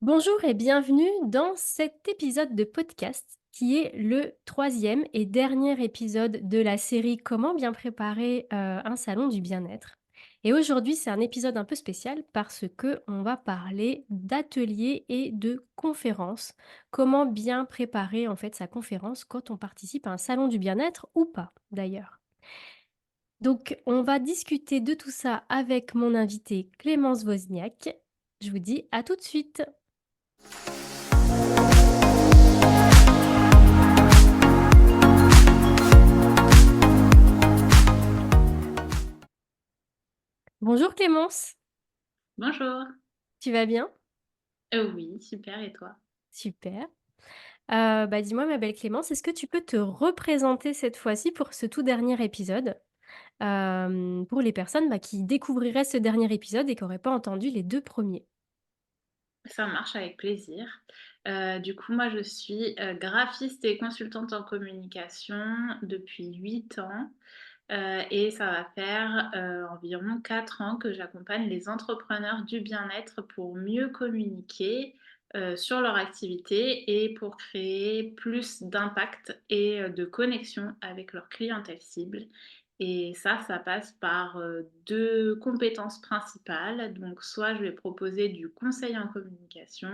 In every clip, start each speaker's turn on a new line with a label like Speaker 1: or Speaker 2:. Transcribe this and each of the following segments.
Speaker 1: Bonjour et bienvenue dans cet épisode de podcast qui est le troisième et dernier épisode de la série Comment bien préparer un salon du bien-être. Et aujourd'hui, c'est un épisode un peu spécial parce que on va parler d'ateliers et de conférences. Comment bien préparer en fait sa conférence quand on participe à un salon du bien-être ou pas d'ailleurs. Donc, on va discuter de tout ça avec mon invitée Clémence Wozniak. Je vous dis à tout de suite. Bonjour Clémence,
Speaker 2: Bonjour.
Speaker 1: tu vas bien?
Speaker 2: Oui, super et toi?
Speaker 1: Super. Dis-moi ma belle Clémence, est-ce que tu peux te représenter cette fois-ci pour ce tout dernier épisode? Pour les personnes, qui découvriraient ce dernier épisode et qui n'auraient pas entendu les 2 premiers.
Speaker 2: Ça marche avec plaisir. Du coup, moi, je suis, graphiste et consultante en communication depuis 8 ans, et ça va faire, environ 4 ans que j'accompagne les entrepreneurs du bien-être pour mieux communiquer, sur leur activité et pour créer plus d'impact et de connexion avec leur clientèle cible. Et ça passe par, 2 compétences principales. Donc soit je vais proposer du conseil en communication,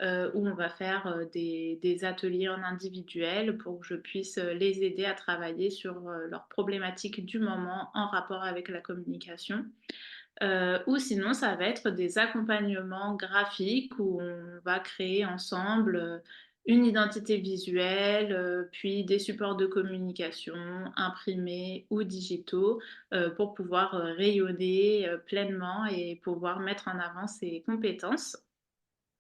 Speaker 2: où on va faire, des ateliers en individuel pour que je puisse, les aider à travailler sur, leurs problématiques du moment en rapport avec la communication. Ou sinon ça va être des accompagnements graphiques où on va créer ensemble, une identité visuelle, puis des supports de communication imprimés ou digitaux, pour pouvoir, rayonner, pleinement et pouvoir mettre en avant ses compétences.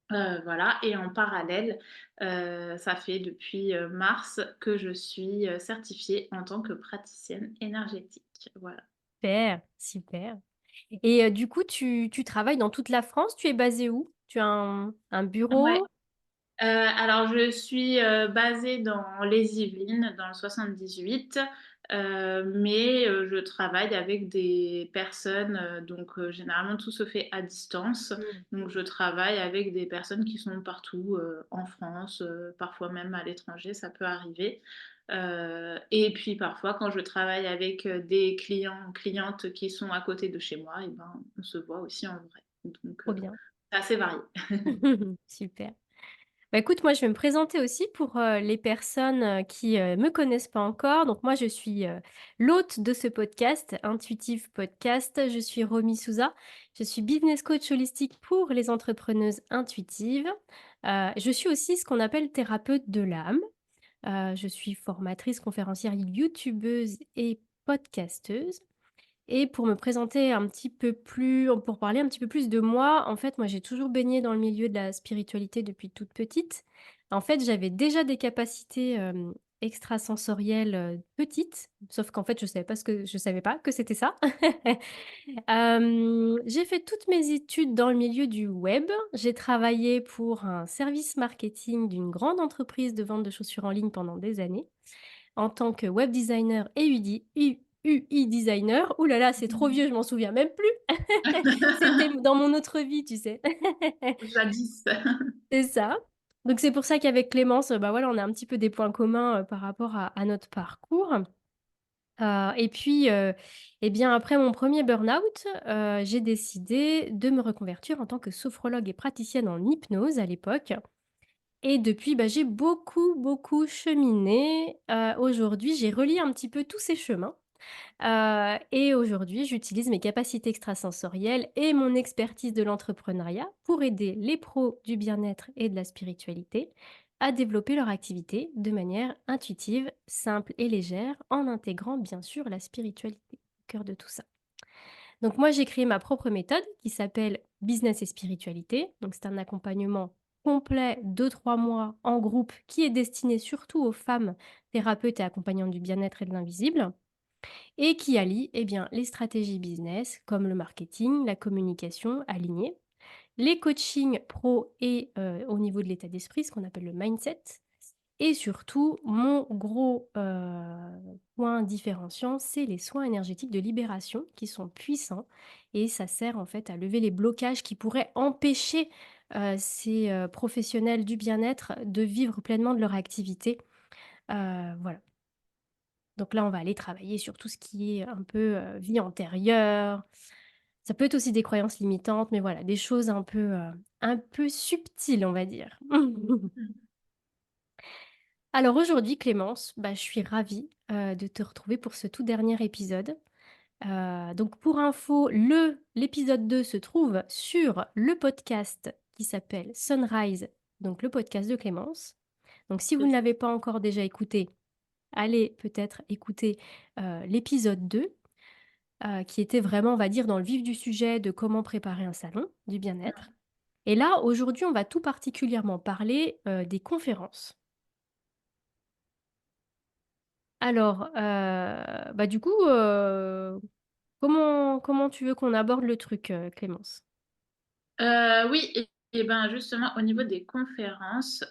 Speaker 2: Voilà, et en parallèle, ça fait depuis, mars que je suis, certifiée en tant que praticienne énergétique. Voilà.
Speaker 1: Super, super. Et du coup, tu travailles dans toute la France? Tu es basée où? Tu as un
Speaker 2: Ouais.
Speaker 1: bureau?
Speaker 2: Alors je suis, basée dans les Yvelines, dans le 78, mais je travaille avec des personnes, donc généralement tout se fait à distance.
Speaker 1: Mmh.
Speaker 2: Donc je travaille avec des personnes qui sont partout, en France, parfois même à l'étranger, ça peut arriver. Et puis parfois quand je travaille avec, des clients, clientes qui sont à côté de chez moi et ben, on se voit aussi en vrai. Donc
Speaker 1: Trop bien.
Speaker 2: c'est assez varié.
Speaker 1: Super. Bah, écoute, moi, je vais me présenter aussi pour, les personnes, qui, me connaissent pas encore. Donc moi, je suis, l'hôte de ce podcast, Intuitive Podcast. Je suis Romy Souza. Je suis business coach holistique pour les entrepreneuses intuitives. Je suis aussi ce qu'on appelle thérapeute de l'âme. Je suis formatrice, conférencière, youtubeuse et podcasteuse. Et pour me présenter un petit peu plus pour parler un petit peu plus de moi, en fait, moi, j'ai toujours baigné dans le milieu de la spiritualité depuis toute petite. En fait, j'avais déjà des capacités, extrasensorielles, petites, sauf qu'en fait, je savais pas que c'était ça. J'ai fait toutes mes études dans le milieu du web. J'ai travaillé pour un service marketing d'une grande entreprise de vente de chaussures en ligne pendant des années en tant que web designer et UI designer. Ouh là là, c'est trop vieux, je m'en souviens même plus. C'était dans mon autre vie, tu sais.
Speaker 2: Jadis.
Speaker 1: C'est ça. Donc c'est pour ça qu'avec Clémence, voilà, on a un petit peu des points communs, par rapport à notre parcours. Et puis, et bien, après mon premier burn-out, j'ai décidé de me reconvertir en tant que sophrologue et praticienne en hypnose à l'époque. Et depuis, j'ai beaucoup, beaucoup cheminé. Aujourd'hui, j'ai relié un petit peu tous ces chemins. Et aujourd'hui, j'utilise mes capacités extrasensorielles et mon expertise de l'entrepreneuriat pour aider les pros du bien-être et de la spiritualité à développer leur activité de manière intuitive, simple et légère, en intégrant bien sûr la spiritualité au cœur de tout ça. Donc moi, j'ai créé ma propre méthode qui s'appelle Business et Spiritualité. Donc c'est un accompagnement complet de 3 mois en groupe qui est destiné surtout aux femmes thérapeutes et accompagnantes du bien-être et de l'invisible et qui allie les stratégies business comme le marketing, la communication alignée, les coachings pro et au niveau de l'état d'esprit, ce qu'on appelle le mindset et surtout, mon gros, point différenciant, c'est les soins énergétiques de libération qui sont puissants et ça sert en fait à lever les blocages qui pourraient empêcher, ces, professionnels du bien-être de vivre pleinement de leur activité. Voilà. Donc là, on va aller travailler sur tout ce qui est un peu, vie antérieure. Ça peut être aussi des croyances limitantes, mais voilà, des choses un peu subtiles, on va dire.
Speaker 2: Mmh.
Speaker 1: Alors aujourd'hui, Clémence, bah, je suis ravie, de te retrouver pour ce tout dernier épisode. Donc pour info, l'épisode 2 se trouve sur le podcast qui s'appelle Sunrise, donc le podcast de Clémence. Donc si vous
Speaker 2: C'est
Speaker 1: ne
Speaker 2: ça.
Speaker 1: l'avez pas encore déjà écouté, allez peut-être écouter, l'épisode 2, qui était vraiment, on va dire, dans le vif du sujet de comment préparer un salon du bien-être. Et là, aujourd'hui, on va tout particulièrement parler, des conférences. Alors, bah, du coup, comment tu veux qu'on aborde le truc, Clémence?
Speaker 2: Oui et ben, justement, au niveau des conférences,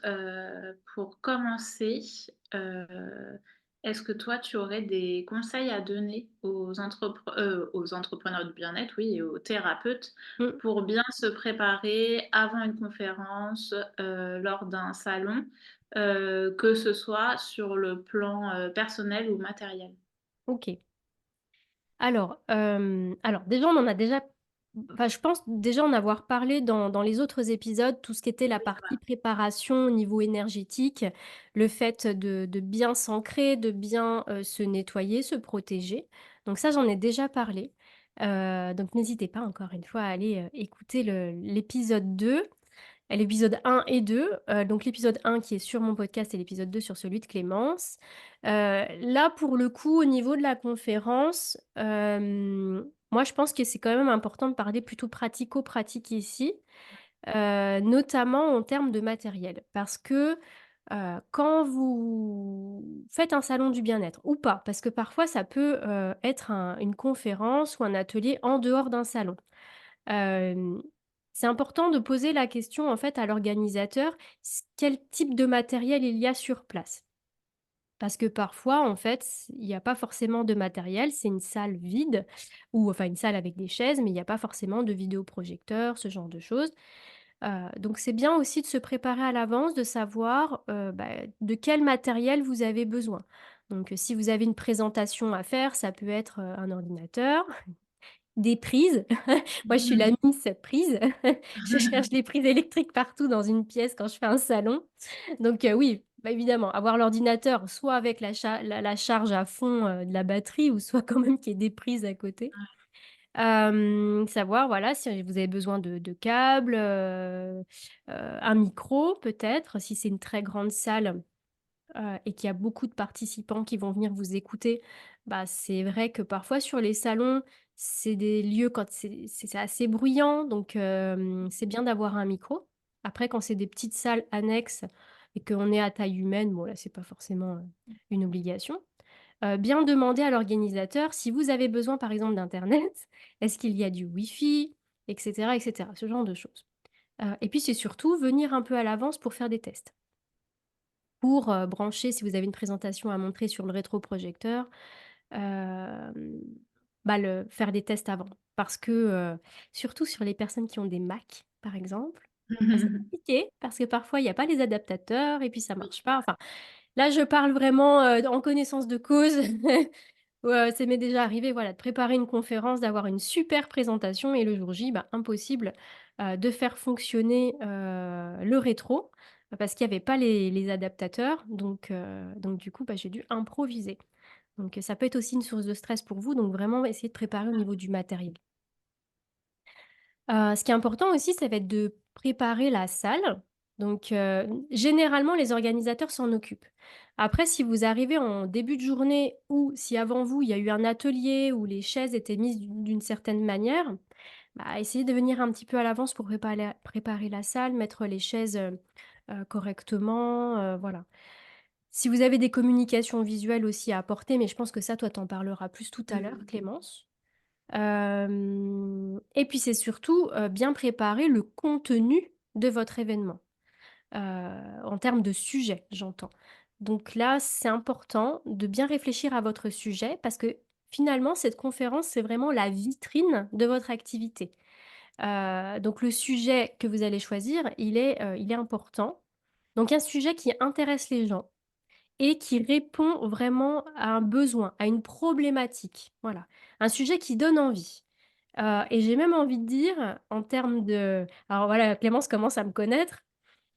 Speaker 2: pour commencer, heu, est-ce que toi, tu aurais des conseils à donner aux entrepreneurs du bien-être, oui, et aux thérapeutes
Speaker 1: Mmh,
Speaker 2: pour bien se préparer avant une conférence, lors d'un salon, que ce soit sur le plan, personnel ou matériel?
Speaker 1: OK. Alors déjà, on en a déjà enfin, je pense déjà en avoir parlé dans les autres épisodes, tout ce qui était la
Speaker 2: Oui,
Speaker 1: partie
Speaker 2: voilà.
Speaker 1: préparation au niveau énergétique, le fait de bien s'ancrer, de bien, se nettoyer, se protéger. Donc ça, j'en ai déjà parlé. Donc n'hésitez pas encore une fois à aller, écouter l'épisode 2. L'épisode 1 et 2, donc l'épisode 1 qui est sur mon podcast et l'épisode 2 sur celui de Clémence. Là, pour le coup, au niveau de la conférence, moi, je pense que c'est quand même important de parler plutôt pratico-pratique ici, notamment en termes de matériel. Parce que, quand vous faites un salon du bien-être ou pas, parce que parfois ça peut, être une conférence ou un atelier en dehors d'un salon. Hem, c'est important de poser la question, en fait, à l'organisateur, quel type de matériel il y a sur place. Parce que parfois, en fait, il y a pas forcément de matériel, c'est une salle vide ou enfin une salle avec des chaises, mais il y a pas forcément de vidéoprojecteur, ce genre de choses. Donc c'est bien aussi de se préparer à l'avance, de savoir, bah, de quel matériel vous avez besoin. Donc, si vous avez une présentation à faire, ça peut être, un ordinateur, des prises. Moi, je suis la Miss prise. Je cherche les prises électriques partout dans une pièce quand je fais un salon. Donc, oui, bah, évidemment, avoir l'ordinateur soit avec la charge à fond, de la batterie ou soit quand même qu'il y ait des prises à côté. Savoir, voilà, si vous avez besoin de câbles, un micro peut-être, si c'est une très grande salle. Et qu'il y a beaucoup de participants qui vont venir vous écouter, bah, c'est vrai que parfois sur les salons, c'est des lieux quand c'est assez bruyant, donc c'est bien d'avoir un micro. Après quand c'est des petites salles annexes et qu'on est à taille humaine, bon là, c'est pas forcément, une obligation. Bien demander à l'organisateur si vous avez besoin par exemple d'internet, est-ce qu'il y a du wifi? Et cetera, ce genre de choses. Et puis c'est surtout venir un peu à l'avance pour faire des tests. Pour, brancher si vous avez une présentation à montrer sur le rétroprojecteur, hem, bah, faire des tests avant. Parce que, surtout sur les personnes qui ont des Mac, par exemple, bah, c'est compliqué parce que parfois il y a pas les adaptateurs et puis ça
Speaker 2: Oui,
Speaker 1: marche pas. Enfin, là je parle vraiment, en connaissance de cause. Ça m'est déjà arrivé, voilà, de préparer une conférence, d'avoir une super présentation et le jour J, bah, impossible, de faire fonctionner, le rétro, parce qu'il y avait pas les adaptateurs donc du coup, bah, j'ai dû improviser. Donc ça peut être aussi une source de stress pour vous, donc vraiment essayer de préparer au niveau du matériel. Ce qui est important aussi, ça va être de préparer la salle. Donc, généralement, les organisateurs s'en occupent. Après, si vous arrivez en début de journée ou si avant vous, il y a eu un atelier où les chaises étaient mises d'une certaine manière, bah, essayez de venir un petit peu à l'avance pour préparer la salle, mettre les chaises, correctement, voilà. Si vous avez des communications visuelles aussi à apporter, mais je pense que ça, toi, tu en parleras plus tout à l'heure,
Speaker 2: mmh.
Speaker 1: Clémence. Et puis c'est surtout, bien préparer le contenu de votre événement, heu, en termes de sujet, j'entends. Donc là, c'est important de bien réfléchir à votre sujet parce que finalement cette conférence, c'est vraiment la vitrine de votre activité. Donc le sujet que vous allez choisir, il est important. Donc un sujet qui intéresse les gens et qui répond vraiment à un besoin, à une problématique, voilà. Un sujet qui donne envie. Et j'ai même envie de dire en termes de alors voilà, Clémence commence à me connaître,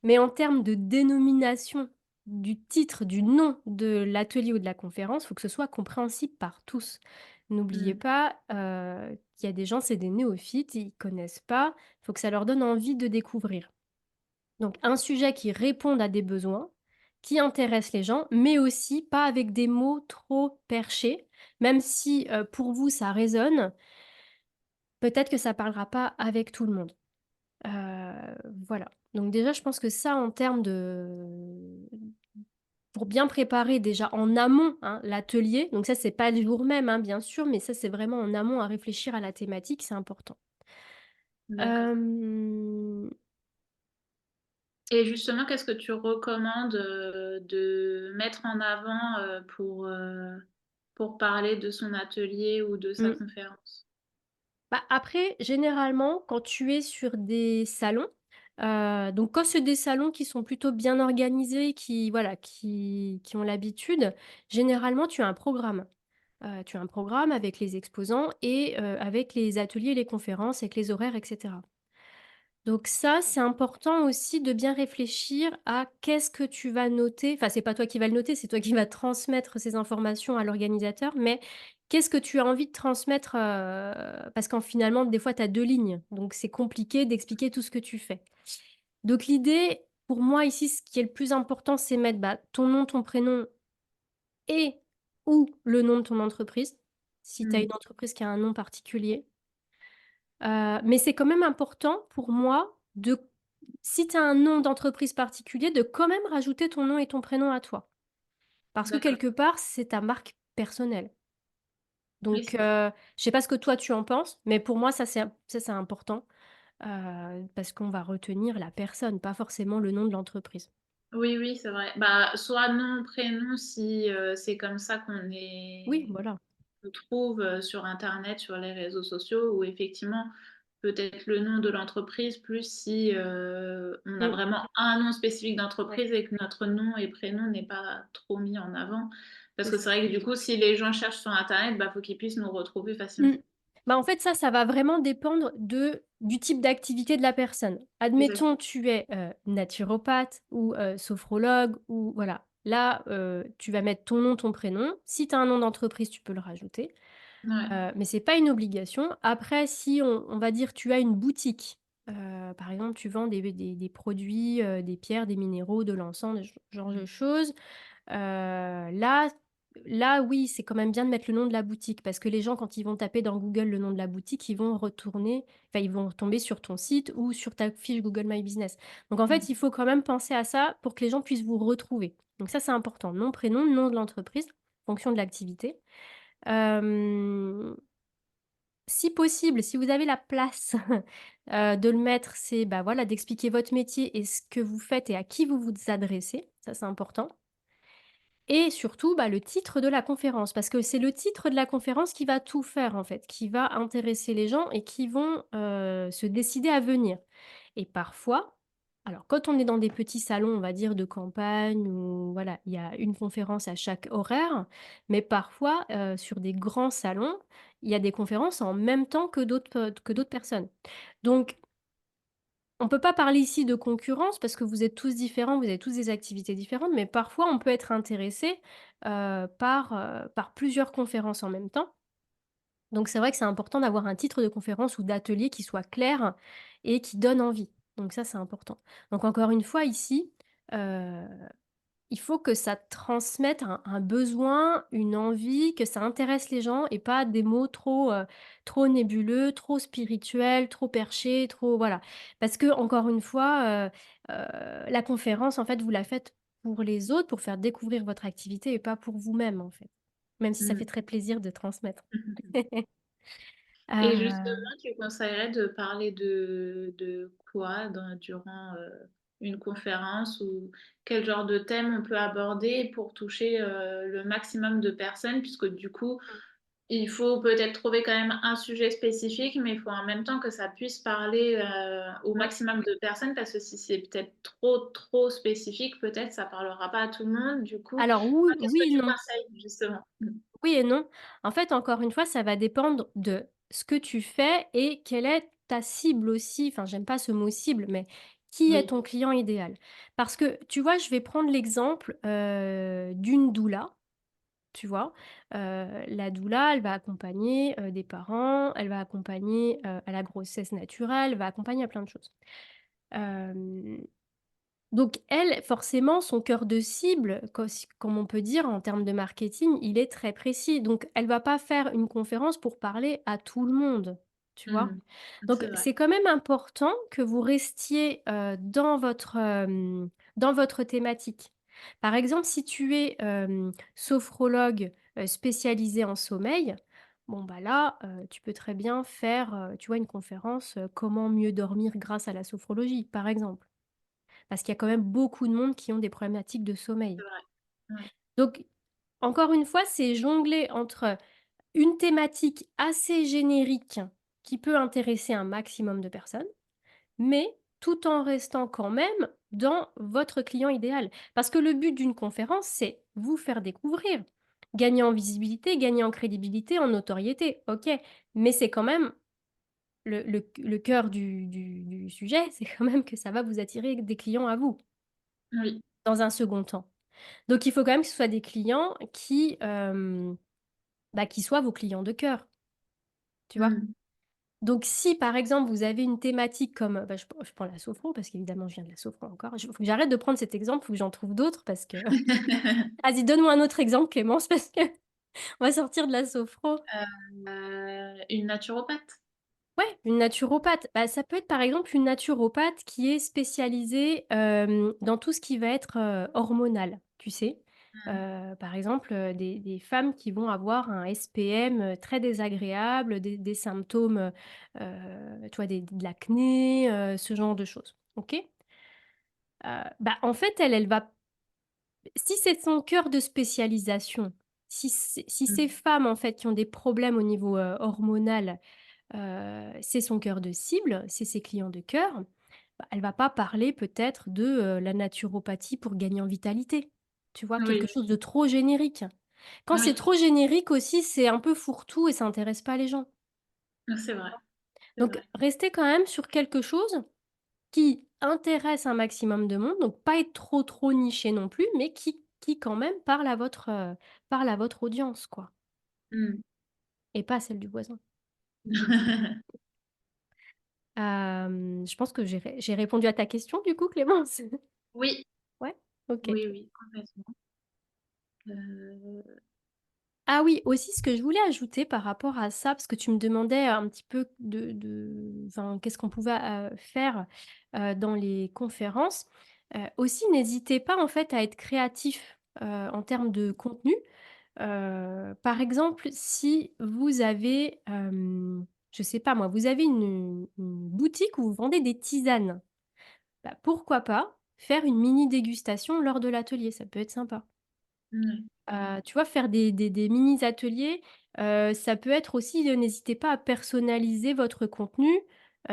Speaker 1: mais en termes de dénomination du titre, du nom de l'atelier ou de la conférence, il faut que ce soit compréhensible par tous. N'oubliez
Speaker 2: Mmh.
Speaker 1: pas, qu'il y a des gens, c'est des néophytes, ils connaissent pas, il faut que ça leur donne envie de découvrir. Donc un sujet qui réponde à des besoins, qui intéresse les gens, mais aussi pas avec des mots trop perchés, même si, pour vous ça résonne, peut-être que ça parlera pas avec tout le monde. Voilà. Donc déjà, je pense que ça, en termes de pour bien préparer déjà en amont, hein, l'atelier, donc ça, c'est pas le jour même, hein, bien sûr, mais ça, c'est vraiment en amont à réfléchir à la thématique, c'est important.
Speaker 2: D'accord.
Speaker 1: Hem,
Speaker 2: Et justement, qu'est-ce que tu recommandes, de mettre en avant, pour parler de son atelier ou de sa
Speaker 1: mmh.
Speaker 2: conférence?
Speaker 1: Bah, après, généralement, quand tu es sur des salons, donc quand c'est des salons qui sont plutôt bien organisés, qui voilà, qui ont l'habitude, généralement, tu as un programme avec les exposants et avec les ateliers, les conférences, avec les horaires et cetera. Donc ça, c'est important aussi de bien réfléchir à qu'est-ce que tu vas noter. Enfin, c'est pas toi qui vas le noter, c'est toi qui vas transmettre ces informations à l'organisateur, mais qu'est-ce que tu as envie de transmettre, parce qu'en finalement, des fois, tu as 2 lignes, donc c'est compliqué d'expliquer tout ce que tu fais. Donc l'idée, pour moi ici, ce qui est le plus important, c'est mettre, bah, ton nom, ton prénom et ou le nom de ton entreprise, si tu as
Speaker 2: Mmh.
Speaker 1: une entreprise qui a un nom particulier. Mais c'est quand même important pour moi de si tu as un nom d'entreprise particulier, de quand même rajouter ton nom et ton prénom à toi. Parce que
Speaker 2: D'accord.
Speaker 1: quelque part, c'est ta marque personnelle.
Speaker 2: Oui,
Speaker 1: Donc,
Speaker 2: c'est vrai.
Speaker 1: je sais pas ce que toi tu en penses, mais pour moi ça c'est important, parce qu'on va retenir la personne, pas forcément le nom de l'entreprise.
Speaker 2: Oui, oui, c'est vrai. Bah, soit nom, prénom si, c'est comme ça
Speaker 1: Oui, voilà.
Speaker 2: qu'on trouve, sur internet, sur les réseaux sociaux ou effectivement, peut-être le nom de l'entreprise plus si, on a
Speaker 1: Mmh,
Speaker 2: vraiment un nom spécifique
Speaker 1: ouais,
Speaker 2: d'entreprise et que notre nom et prénom n'est pas trop mis en avant. Parce
Speaker 1: c'est
Speaker 2: que c'est
Speaker 1: ça.
Speaker 2: vrai que du coup, si les gens cherchent sur internet, bah, faut qu'ils puissent nous retrouver facilement.
Speaker 1: Mmh. Bah, en fait, ça va vraiment dépendre du type d'activité de la personne.
Speaker 2: Exact.
Speaker 1: Admettons, tu es, naturopathe ou, sophrologue ou voilà. Là, tu vas mettre ton nom, ton prénom. Si tu as un nom d'entreprise, tu peux le rajouter,
Speaker 2: Ouais.
Speaker 1: mais c'est pas une obligation. Après, si on va dire, tu as une boutique, par exemple, tu vends des produits, des pierres, des minéraux, de l'encens, de genre de
Speaker 2: Mmh.
Speaker 1: choses. Là oui, c'est quand même bien de mettre le nom de la boutique parce que les gens, quand ils vont taper dans Google le nom de la boutique, ils vont retourner enfin, ils vont tomber sur ton site ou sur ta fiche Google My Business. Donc en
Speaker 2: Mmh.
Speaker 1: fait, il faut quand même penser à ça pour que les gens puissent vous retrouver. Donc ça, c'est important. Nom, prénom, nom de l'entreprise, fonction de l'activité. Hem, Si possible, si vous avez la place, de le mettre, c'est, bah, voilà, d'expliquer votre métier et ce que vous faites et à qui vous vous adressez. Ça, c'est important. Et surtout, bah, le titre de la conférence, parce que c'est le titre de la conférence qui va tout faire en fait, qui va intéresser les gens et qui vont, se décider à venir. Et parfois, alors quand on est dans des petits salons, on va dire de campagne où voilà, il y a une conférence à chaque horaire, mais parfois, sur des grands salons, il y a des conférences en même temps que d'autres personnes. Donc on peut pas parler ici de concurrence parce que vous êtes tous différents, vous avez tous des activités différentes, mais parfois on peut être intéressé, par plusieurs conférences en même temps. Donc c'est vrai que c'est important d'avoir un titre de conférence ou d'atelier qui soit clair et qui donne envie. Donc ça, c'est important. Donc encore une fois ici, heu il faut que ça transmette un besoin, une envie, que ça intéresse les gens et pas des mots trop nébuleux, trop spirituels, trop perchés, trop voilà. Parce que encore une fois, la conférence, en fait, vous la faites pour les autres, pour faire découvrir votre activité et pas pour vous-même, en fait. Même si ça fait
Speaker 2: Mmh.
Speaker 1: très plaisir de transmettre.
Speaker 2: Et justement,
Speaker 1: Heu
Speaker 2: tu conseillerais de parler de quoi durant une conférence ou quel genre de thème on peut aborder pour toucher le maximum de personnes, puisque du coup, Il faut peut-être trouver quand même un sujet spécifique, mais il faut en même temps que ça puisse parler, au
Speaker 1: Ouais.
Speaker 2: maximum de personnes parce que si c'est peut-être trop, trop spécifique, peut-être ça parlera pas à tout le monde. Du coup,
Speaker 1: Alors oui,
Speaker 2: toi, qu'est-ce
Speaker 1: oui
Speaker 2: que
Speaker 1: et
Speaker 2: tu
Speaker 1: non.
Speaker 2: conseilles justement?
Speaker 1: Oui et non. En fait, encore une fois, ça va dépendre de ce que tu fais et quelle est ta cible aussi. Enfin, j'aime pas ce mot cible, mais qui est
Speaker 2: Oui.
Speaker 1: ton client idéal? Parce que, tu vois, je vais prendre l'exemple, d'une doula, tu vois? La doula, elle va accompagner, des parents, elle va accompagner, à la grossesse naturelle, elle va accompagner à plein de choses. Hem Donc elle, forcément, son cœur de cible, comme on peut dire en termes de marketing, il est très précis. Donc elle va pas faire une conférence pour parler à tout le monde, tu vois?
Speaker 2: Mmh. C'est
Speaker 1: Donc
Speaker 2: vrai.
Speaker 1: c'est quand même important que vous restiez, dans votre thématique. Par exemple, si tu es, sophrologue, spécialisée en sommeil, bon, bah, là, tu peux très bien faire, tu vois, une conférence, «Comment mieux dormir grâce à la sophrologie», par exemple. Parce qu'il y a quand même beaucoup de monde qui ont des problématiques de sommeil.
Speaker 2: C'est vrai. Ouais.
Speaker 1: Donc, encore une fois, c'est jongler entre une thématique assez générique qui peut intéresser un maximum de personnes, mais tout en restant quand même dans votre client idéal. Parce que le but d'une conférence, c'est vous faire découvrir, gagner en visibilité, gagner en crédibilité, en notoriété, OK. Mais c'est quand même le cœur du sujet, c'est quand même que ça va vous attirer des clients à vous,
Speaker 2: Oui.
Speaker 1: dans un second temps. Donc il faut quand même que ce soit des clients qui, bah, qui soient vos clients de cœur, tu vois?
Speaker 2: Mmh.
Speaker 1: Donc si par exemple vous avez une thématique comme, bah, je prends la sophro parce qu'évidemment je viens de la sophro encore. Il faut que j'arrête de prendre cet exemple, faut que j'en trouve d'autres parce que vas-y donne-moi un autre exemple Clémence parce qu'on va sortir de la sophro.
Speaker 2: Une naturopathe?
Speaker 1: Ouais, une naturopathe. Bah, ça peut être par exemple une naturopathe qui est spécialisée, dans tout ce qui va être, hormonal, tu sais?
Speaker 2: Mmh.
Speaker 1: Par exemple, des femmes qui vont avoir un SPM, très désagréable, des symptômes, tu vois, de l'acné, ce genre de choses, OK? Bah, en fait, elle va si c'est son cœur de spécialisation, si ces
Speaker 2: Mmh.
Speaker 1: femmes, en fait, qui ont des problèmes au niveau, hormonal. C'est son cœur de cible, c'est ses clients de cœur. Bah, elle va pas parler peut-être de, la naturopathie pour gagner en vitalité. Tu vois? Quelque
Speaker 2: Oui,
Speaker 1: chose de trop générique. Quand c'est
Speaker 2: oui,
Speaker 1: trop générique aussi, c'est un peu fourre-tout et ça intéresse pas les gens.
Speaker 2: c'est vrai, c'est
Speaker 1: Donc
Speaker 2: vrai.
Speaker 1: restez quand même sur quelque chose qui intéresse un maximum de monde, donc pas être trop, trop niché non plus, mais qui quand même parle à votre audience, quoi,
Speaker 2: Mmh.
Speaker 1: et pas celle du voisin. Je pense que j'ai répondu à ta question du coup, Clémence?
Speaker 2: Oui,
Speaker 1: Ouais? OK.
Speaker 2: oui, oui, complètement. Heu,
Speaker 1: Ah oui, aussi ce que je voulais ajouter par rapport à ça, parce que tu me demandais un petit peu enfin, qu'est-ce qu'on pouvait, faire, dans les conférences. Aussi n'hésitez pas en fait à être créatif, en termes de contenu. Par exemple, si vous avez, je sais pas moi, vous avez une boutique où vous vendez des tisanes, bah, pourquoi pas faire une mini dégustation lors de l'atelier? Ça peut être sympa.
Speaker 2: ouais.
Speaker 1: Tu vois, faire des mini ateliers, ça peut être aussi, n'hésitez pas à personnaliser votre contenu,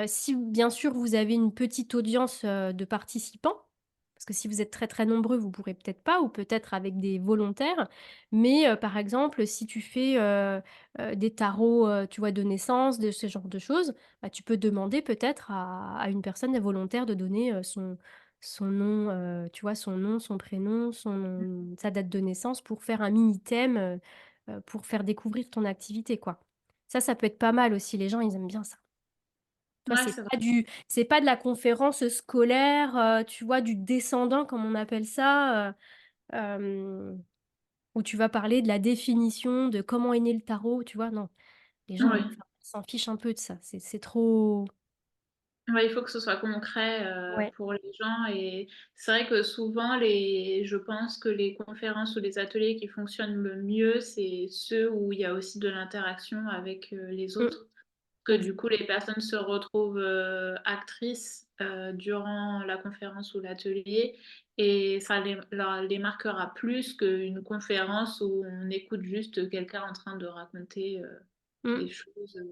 Speaker 1: si bien sûr vous avez une petite audience, de participants. Parce que si vous êtes très, très nombreux, vous pourrez peut-être pas ou peut-être avec des volontaires. Mais, par exemple, si tu fais, des tarots, tu vois, de naissance, de ce genre de choses, bah, tu peux demander peut-être à une personne volontaire de donner, son nom, tu vois, son nom, son prénom, sa date de naissance pour faire un mini thème, pour faire découvrir ton activité, quoi. Ça peut être pas mal aussi, les gens, ils aiment bien ça. Tu vois,
Speaker 2: Ouais, c'est vrai.
Speaker 1: c'est pas de la conférence, scolaire, tu vois, du descendant comme on appelle ça, où tu vas parler de la définition de comment est né le tarot, tu vois? Non, les gens,
Speaker 2: Oui.
Speaker 1: enfin, ils s'en fichent un peu de ça. C'est trop
Speaker 2: Ouais, il faut que ce soit concret,
Speaker 1: ouais.
Speaker 2: pour les gens et c'est vrai que souvent je pense que les conférences ou les ateliers qui fonctionnent le mieux, c'est ceux où il y a aussi de l'interaction avec, les
Speaker 1: Mmh.
Speaker 2: autres. que du coup les personnes se retrouvent, actrices, durant la conférence ou l'atelier et ça les marquera plus qu'une conférence où on écoute juste quelqu'un en train de raconter,
Speaker 1: Mmh,
Speaker 2: des choses,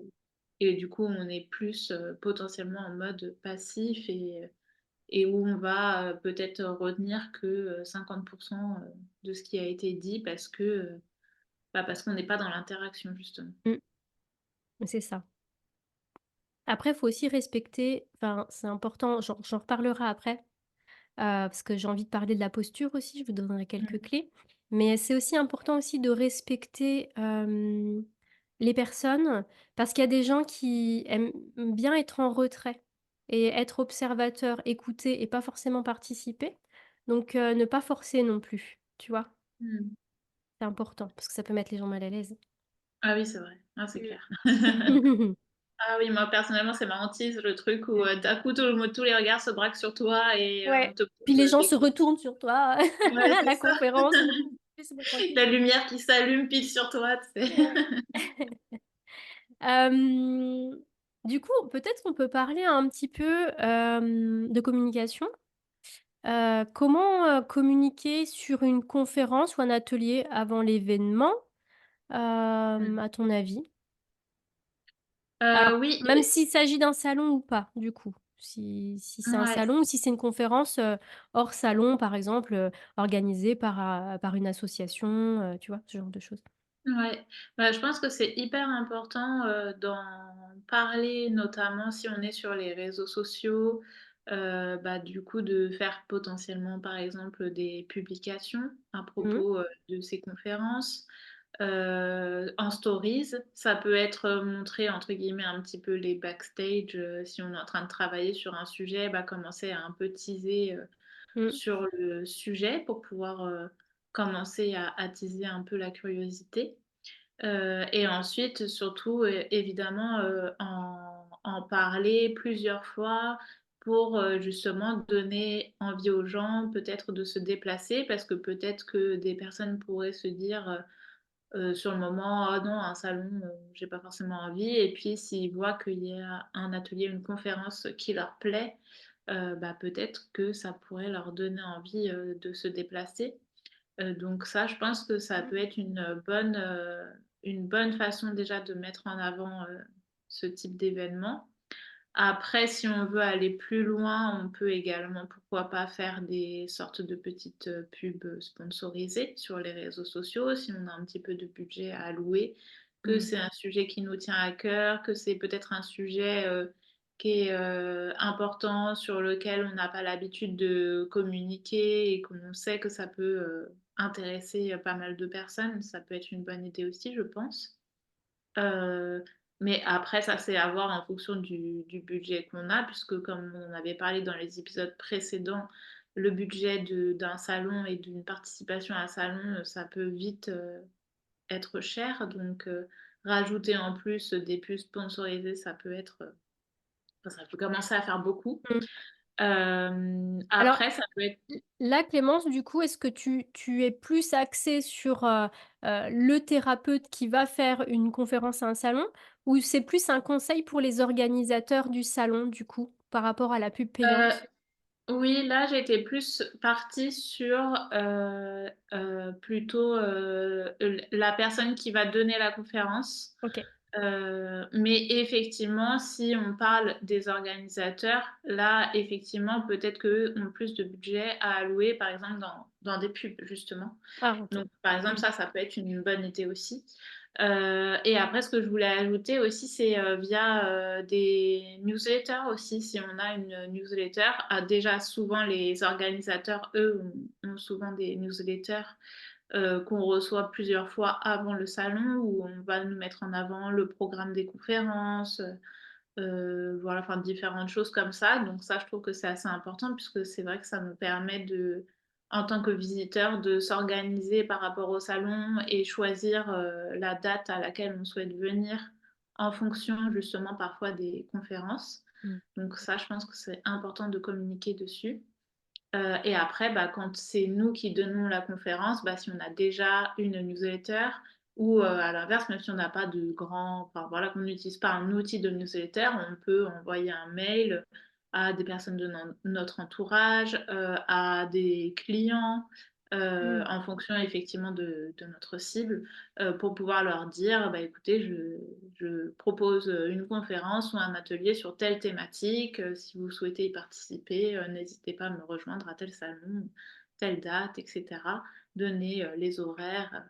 Speaker 2: et du coup on est plus, potentiellement en mode passif et où on va, peut-être retenir que, 50 de ce qui a été dit parce que, parce qu'on n'est pas dans l'interaction justement.
Speaker 1: mmh, c'est ça. Après, il faut aussi respecter, enfin, c'est important, j'en reparlerai après, parce que j'ai envie de parler de la posture aussi, je vous donnerai quelques
Speaker 2: Mmh.
Speaker 1: clés. Mais c'est aussi important aussi de respecter, les personnes, parce qu'il y a des gens qui aiment bien être en retrait et être observateur, écouter et pas forcément participer. Donc ne pas forcer non plus, tu vois?
Speaker 2: Mmh.
Speaker 1: C'est important parce que ça peut mettre les gens mal à l'aise.
Speaker 2: Ah oui, c'est vrai. Ah, c'est
Speaker 1: Mmh.
Speaker 2: clair. Ah oui, moi personnellement, c'est ma hantise, le truc où,
Speaker 1: Mmh.
Speaker 2: d'un coup tous les regards se braquent sur toi et on
Speaker 1: Ouais.
Speaker 2: te
Speaker 1: Puis
Speaker 2: pose,
Speaker 1: les gens
Speaker 2: des
Speaker 1: se
Speaker 2: questions.
Speaker 1: retournent sur toi
Speaker 2: Ouais,
Speaker 1: à
Speaker 2: c'est
Speaker 1: la
Speaker 2: ça.
Speaker 1: conférence. Laissez-moi tranquille.
Speaker 2: La lumière qui s'allume pile sur toi, tu sais?
Speaker 1: Ouais. Hem, du coup, peut-être qu'on peut parler un petit peu, de communication. Comment, communiquer sur une conférence ou un atelier avant l'événement,
Speaker 2: Mmh.
Speaker 1: à ton avis? Alors,
Speaker 2: Oui,
Speaker 1: même s'il s'agit d'un salon ou pas, du coup? Si c'est un
Speaker 2: ouais.
Speaker 1: salon ou si c'est une conférence, hors salon, par exemple, organisée par une association, tu vois? Ce genre de choses.
Speaker 2: Ouais, bah, je pense que c'est hyper important, d'en parler, notamment si on est sur les réseaux sociaux, du coup, de faire potentiellement, par exemple, des publications à
Speaker 1: Mmh.
Speaker 2: propos, de ces conférences, en stories. Ça peut être, montrer entre guillemets un petit peu les backstage, si on est en train de travailler sur un sujet, commencer à un peu teaser,
Speaker 1: Mmh.
Speaker 2: sur le sujet pour pouvoir, commencer à attiser un peu la curiosité. Et ensuite, surtout, évidemment, en parler plusieurs fois pour, justement donner envie aux gens peut-être de se déplacer parce que peut-être que des personnes pourraient se dire, sur le moment: «Ah non, un salon, j'ai pas forcément envie» et puis s'ils voient qu'il y a un atelier, une conférence qui leur plaît, peut-être que ça pourrait leur donner envie, de se déplacer. Donc ça, je pense que ça
Speaker 1: Mmh.
Speaker 2: peut être une bonne façon déjà de mettre en avant, ce type d'événement. Après, si on veut aller plus loin, on peut également, pourquoi pas, faire des sortes de petites, pubs, sponsorisées sur les réseaux sociaux, si on a un petit peu de budget à allouer, que
Speaker 1: Mmh.
Speaker 2: c'est un sujet qui nous tient à cœur, que c'est peut-être un sujet, qui est, important, sur lequel on n'a pas l'habitude de communiquer et qu'on sait que ça peut, intéresser, pas mal de personnes. Ça peut être une bonne idée aussi, je pense. Heu, mais après ça, c'est à voir en fonction du budget qu'on a puisque comme on en avait parlé dans les épisodes précédents, le budget d'un salon et d'une participation à un salon, ça peut vite, être cher donc rajouter en plus des pubs sponsorisées, ça peut être, ça peut commencer à faire beaucoup.
Speaker 1: Mmh. Alors
Speaker 2: Après ça peut être
Speaker 1: là, Clémence, du coup, est-ce que tu es plus axée sur, le thérapeute qui va faire une conférence à un salon? Ou c'est plus un conseil pour les organisateurs du salon, du coup, par rapport à la pub
Speaker 2: heu,
Speaker 1: payante?
Speaker 2: oui, là j'étais plus partie sur, plutôt, la personne qui va donner la conférence.
Speaker 1: OK.
Speaker 2: Mais effectivement, si on parle des organisateurs, là, effectivement, peut-être qu'eux ont plus de budget à allouer, par exemple, dans des pubs, justement.
Speaker 1: Ah OK.
Speaker 2: Donc, par exemple,
Speaker 1: Mmh.
Speaker 2: ça peut être une bonne idée aussi. Et après, ce que je voulais ajouter aussi, c'est, via, des newsletters aussi. Si on a une newsletter, déjà souvent les organisateurs, eux, ont souvent des newsletters qu'on reçoit plusieurs fois avant le salon où on va nous mettre en avant le programme des conférences, voilà, enfin différentes choses comme ça. Donc ça, je trouve que c'est assez important puisque c'est vrai que ça nous permet de, en tant que visiteur, de s'organiser par rapport au salon et choisir, la date à laquelle on souhaite venir en fonction justement parfois des conférences.
Speaker 1: Mmh.
Speaker 2: Donc ça, je pense que c'est important de communiquer dessus. Et après, quand c'est nous qui donnons la conférence, si on a déjà une newsletter, Ou, à l'inverse, même si on n'a pas de grands enfin voilà, qu'on n'utilise pas un outil de newsletter, on peut envoyer un mail à des personnes de notre entourage, à des clients,
Speaker 1: Mmh.
Speaker 2: en fonction effectivement de notre cible, pour pouvoir leur dire: «Bah, écoutez, je propose, une conférence ou un atelier sur telle thématique, si vous souhaitez y participer, n'hésitez pas à me rejoindre à tel salon, telle date» et cetera. Donner, les horaires,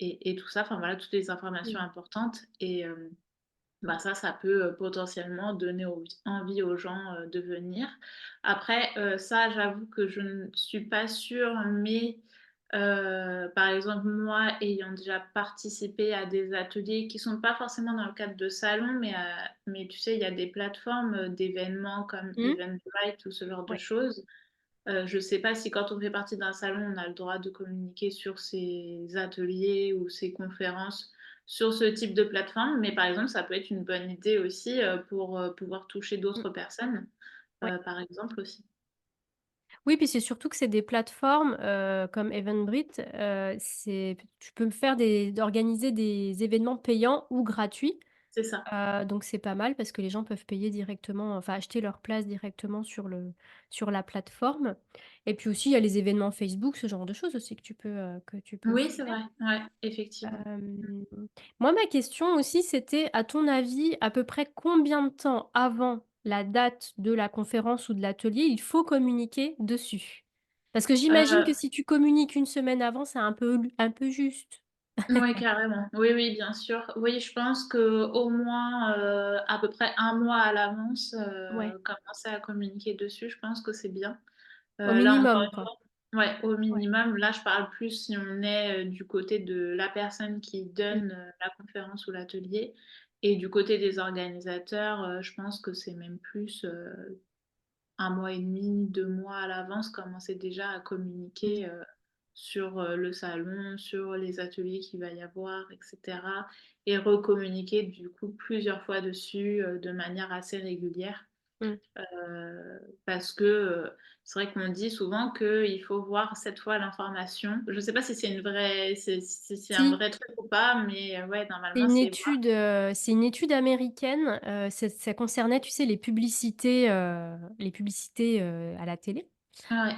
Speaker 2: et tout ça, enfin voilà, toutes les informations
Speaker 1: Mmh.
Speaker 2: importantes et bah, ça peut, potentiellement donner envie aux gens, de venir. Après, ça, j'avoue que je ne suis pas sûre, mais par exemple, moi, ayant déjà participé à des ateliers qui sont pas forcément dans le cadre de salons, mais tu sais, il y a des plateformes, d'événements comme
Speaker 1: Mmh.
Speaker 2: Eventbrite ou ce genre de
Speaker 1: Ouais.
Speaker 2: choses. Je sais pas si quand on fait partie d'un salon, on a le droit de communiquer sur ces ateliers ou ces conférences sur ce type de plateforme, mais par exemple, ça peut être une bonne idée aussi, pour, pouvoir toucher
Speaker 1: Mmh.
Speaker 2: d'autres personnes,
Speaker 1: Ouais.
Speaker 2: par exemple aussi.
Speaker 1: Oui, puis c'est surtout que c'est des plateformes, comme Eventbrite, c'est tu peux me faire organiser des événements payants ou gratuits,
Speaker 2: C'est ça.
Speaker 1: donc c'est pas mal parce que les gens peuvent payer directement, enfin acheter leur place directement sur la plateforme et puis aussi il y a les événements Facebook, ce genre de choses aussi que tu peux
Speaker 2: Oui, c'est
Speaker 1: faire.
Speaker 2: vrai, ouais, effectivement.
Speaker 1: Hem, Moi, ma question aussi, c'était, à ton avis, à peu près combien de temps avant la date de la conférence ou de l'atelier, il faut communiquer dessus? Parce que j'imagine que
Speaker 2: Heu,
Speaker 1: si tu communiques une semaine avant, c'est un peu juste.
Speaker 2: ouais, carrément. Oui, oui, bien sûr. Oui, je pense qu'au moins, à peu près un mois à l'avance,
Speaker 1: Ouais,
Speaker 2: commencer à communiquer dessus, je pense que c'est bien.
Speaker 1: au
Speaker 2: Là encore
Speaker 1: minimum,
Speaker 2: une
Speaker 1: quoi.
Speaker 2: fois ouais, au
Speaker 1: Ouais.
Speaker 2: minimum, là je parle plus si on est, du côté de la personne qui
Speaker 1: Mmh,
Speaker 2: donne, la conférence ou l'atelier et du côté des organisateurs, je pense que c'est même plus, 1 mois et demi, 2 mois à l'avance, commencer déjà à
Speaker 1: mmh,
Speaker 2: communiquer, sur, le salon, sur les ateliers qu'il va y avoir et cetera et recommuniquer du coup plusieurs fois dessus, de manière assez régulière.
Speaker 1: mmh.
Speaker 2: Parce que, c'est vrai qu'on dit souvent qu'il faut voir 7 fois l'information. Je ne sais pas si c'est une vraie si c'est un
Speaker 1: Si,
Speaker 2: vrai truc ou pas, mais ouais, normalement, c'est voir
Speaker 1: c'est une étude américaine, ça concernait, tu sais, les publicités, à la télé.
Speaker 2: ouais.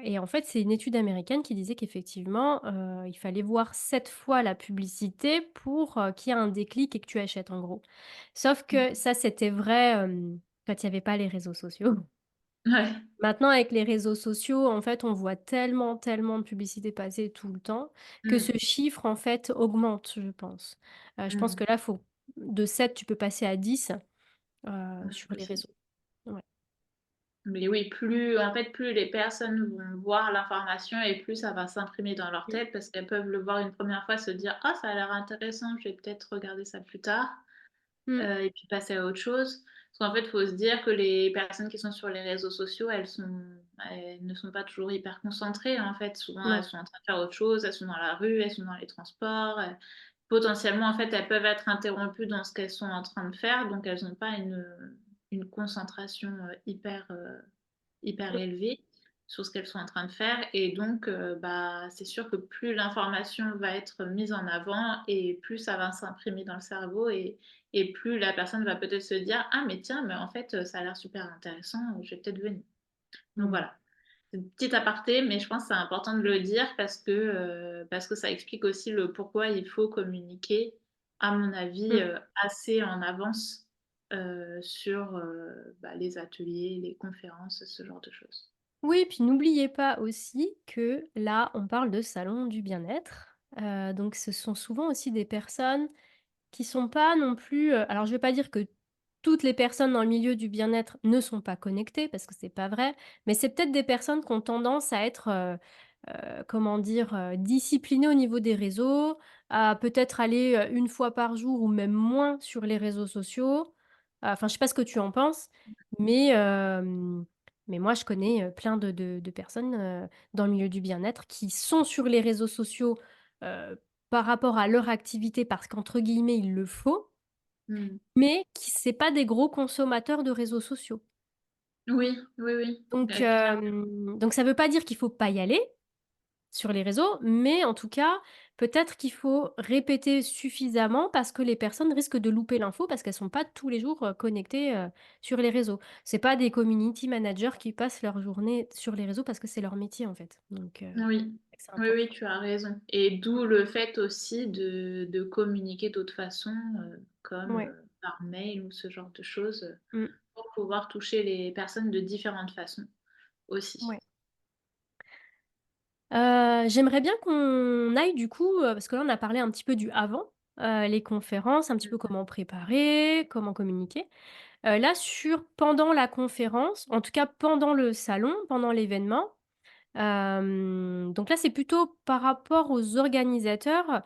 Speaker 1: Et en fait, c'est une étude américaine qui disait qu'effectivement, il fallait voir 7 fois la publicité pour, qu'il y ait un déclic et que tu achètes, en gros. Sauf que ça, c'était vrai, quand il y avait pas les réseaux sociaux.
Speaker 2: Ouais.
Speaker 1: Maintenant, avec les réseaux sociaux, en fait, on voit tellement, tellement de publicité passer tout le temps que ce
Speaker 2: Mmh.
Speaker 1: chiffre, en fait, augmente, je pense. Je pense
Speaker 2: Mmh.
Speaker 1: que là, faut de 7, tu peux passer à 10,
Speaker 2: Ouais,
Speaker 1: sur les
Speaker 2: possible.
Speaker 1: réseaux. Ouais.
Speaker 2: Mais oui, plus en fait, plus les personnes vont voir l'information et plus ça va s'imprimer dans leur
Speaker 1: Mmh.
Speaker 2: tête parce qu'elles peuvent le voir une première fois, se dire: «Ah, ça a l'air intéressant, je vais peut-être regarder ça plus tard».
Speaker 1: Mmh.
Speaker 2: Et puis passer à autre chose. Parce qu'en fait, il faut se dire que les personnes qui sont sur les réseaux sociaux, elles ne sont pas toujours hyper concentrées, en fait. Souvent, elles
Speaker 1: Non.
Speaker 2: sont en train de faire autre chose, elles sont dans la rue, elles sont dans les transports, potentiellement, en fait, elles peuvent être interrompues dans ce qu'elles sont en train de faire, donc elles ont pas une concentration, hyper
Speaker 1: Mmh.
Speaker 2: élevée sur ce qu'elles sont en train de faire et donc bah, c'est sûr que plus l'information va être mise en avant et plus ça va s'imprimer dans le cerveau et plus la personne va peut-être se dire: «Ah mais tiens, mais en fait, ça a l'air super intéressant, je vais peut-être venir». Donc
Speaker 1: Mmh.
Speaker 2: voilà, c'est une petite aparté, mais je pense que c'est important de le dire parce que ça explique aussi le pourquoi il faut communiquer, à mon avis,
Speaker 1: Mmh.
Speaker 2: assez en avance, sur, bah, les ateliers, les conférences, ce genre de choses.
Speaker 1: Oui, puis n'oubliez pas aussi que là, on parle de salon du bien-être, donc ce sont souvent aussi des personnes qui sont pas non plus, alors je vais pas dire que toutes les personnes dans le milieu du bien-être ne sont pas connectées parce que c'est pas vrai, mais c'est peut-être des personnes qui ont tendance à être, comment dire? Disciplinées au niveau des réseaux, à peut-être aller, 1 fois par jour ou même moins sur les réseaux sociaux. Enfin, je sais pas ce que tu en penses, mais mais moi je connais, plein de personnes, dans le milieu du bien-être qui sont sur les réseaux sociaux, par rapport à leur activité parce qu'entre guillemets «il le faut»,
Speaker 2: Mmh.
Speaker 1: mais qui c'est pas des gros consommateurs de réseaux sociaux.
Speaker 2: Oui, oui, oui,
Speaker 1: Donc
Speaker 2: clairement.
Speaker 1: donc ça veut pas dire qu'il faut pas y aller, sur les réseaux, mais en tout cas, peut-être qu'il faut répéter suffisamment parce que les personnes risquent de louper l'info parce qu'elles sont pas tous les jours, connectées, sur les réseaux. C'est pas des community managers qui passent leur journée sur les réseaux parce que c'est leur métier, en fait, donc
Speaker 2: Oui.
Speaker 1: c'est
Speaker 2: Oui, oui,
Speaker 1: important.
Speaker 2: tu as raison et d'où le fait aussi de communiquer d'autres façons, comme,
Speaker 1: Ouais.
Speaker 2: par mail ou ce genre de choses,
Speaker 1: Mmh.
Speaker 2: pour pouvoir toucher les personnes de différentes façons aussi.
Speaker 1: Ouais. J'aimerais bien qu'on aille du coup, parce que là on a parlé un petit peu du avant, les conférences, un petit peu comment préparer, comment communiquer. Là sur pendant la conférence, en tout cas pendant le salon, pendant l'événement, donc là c'est plutôt par rapport aux organisateurs,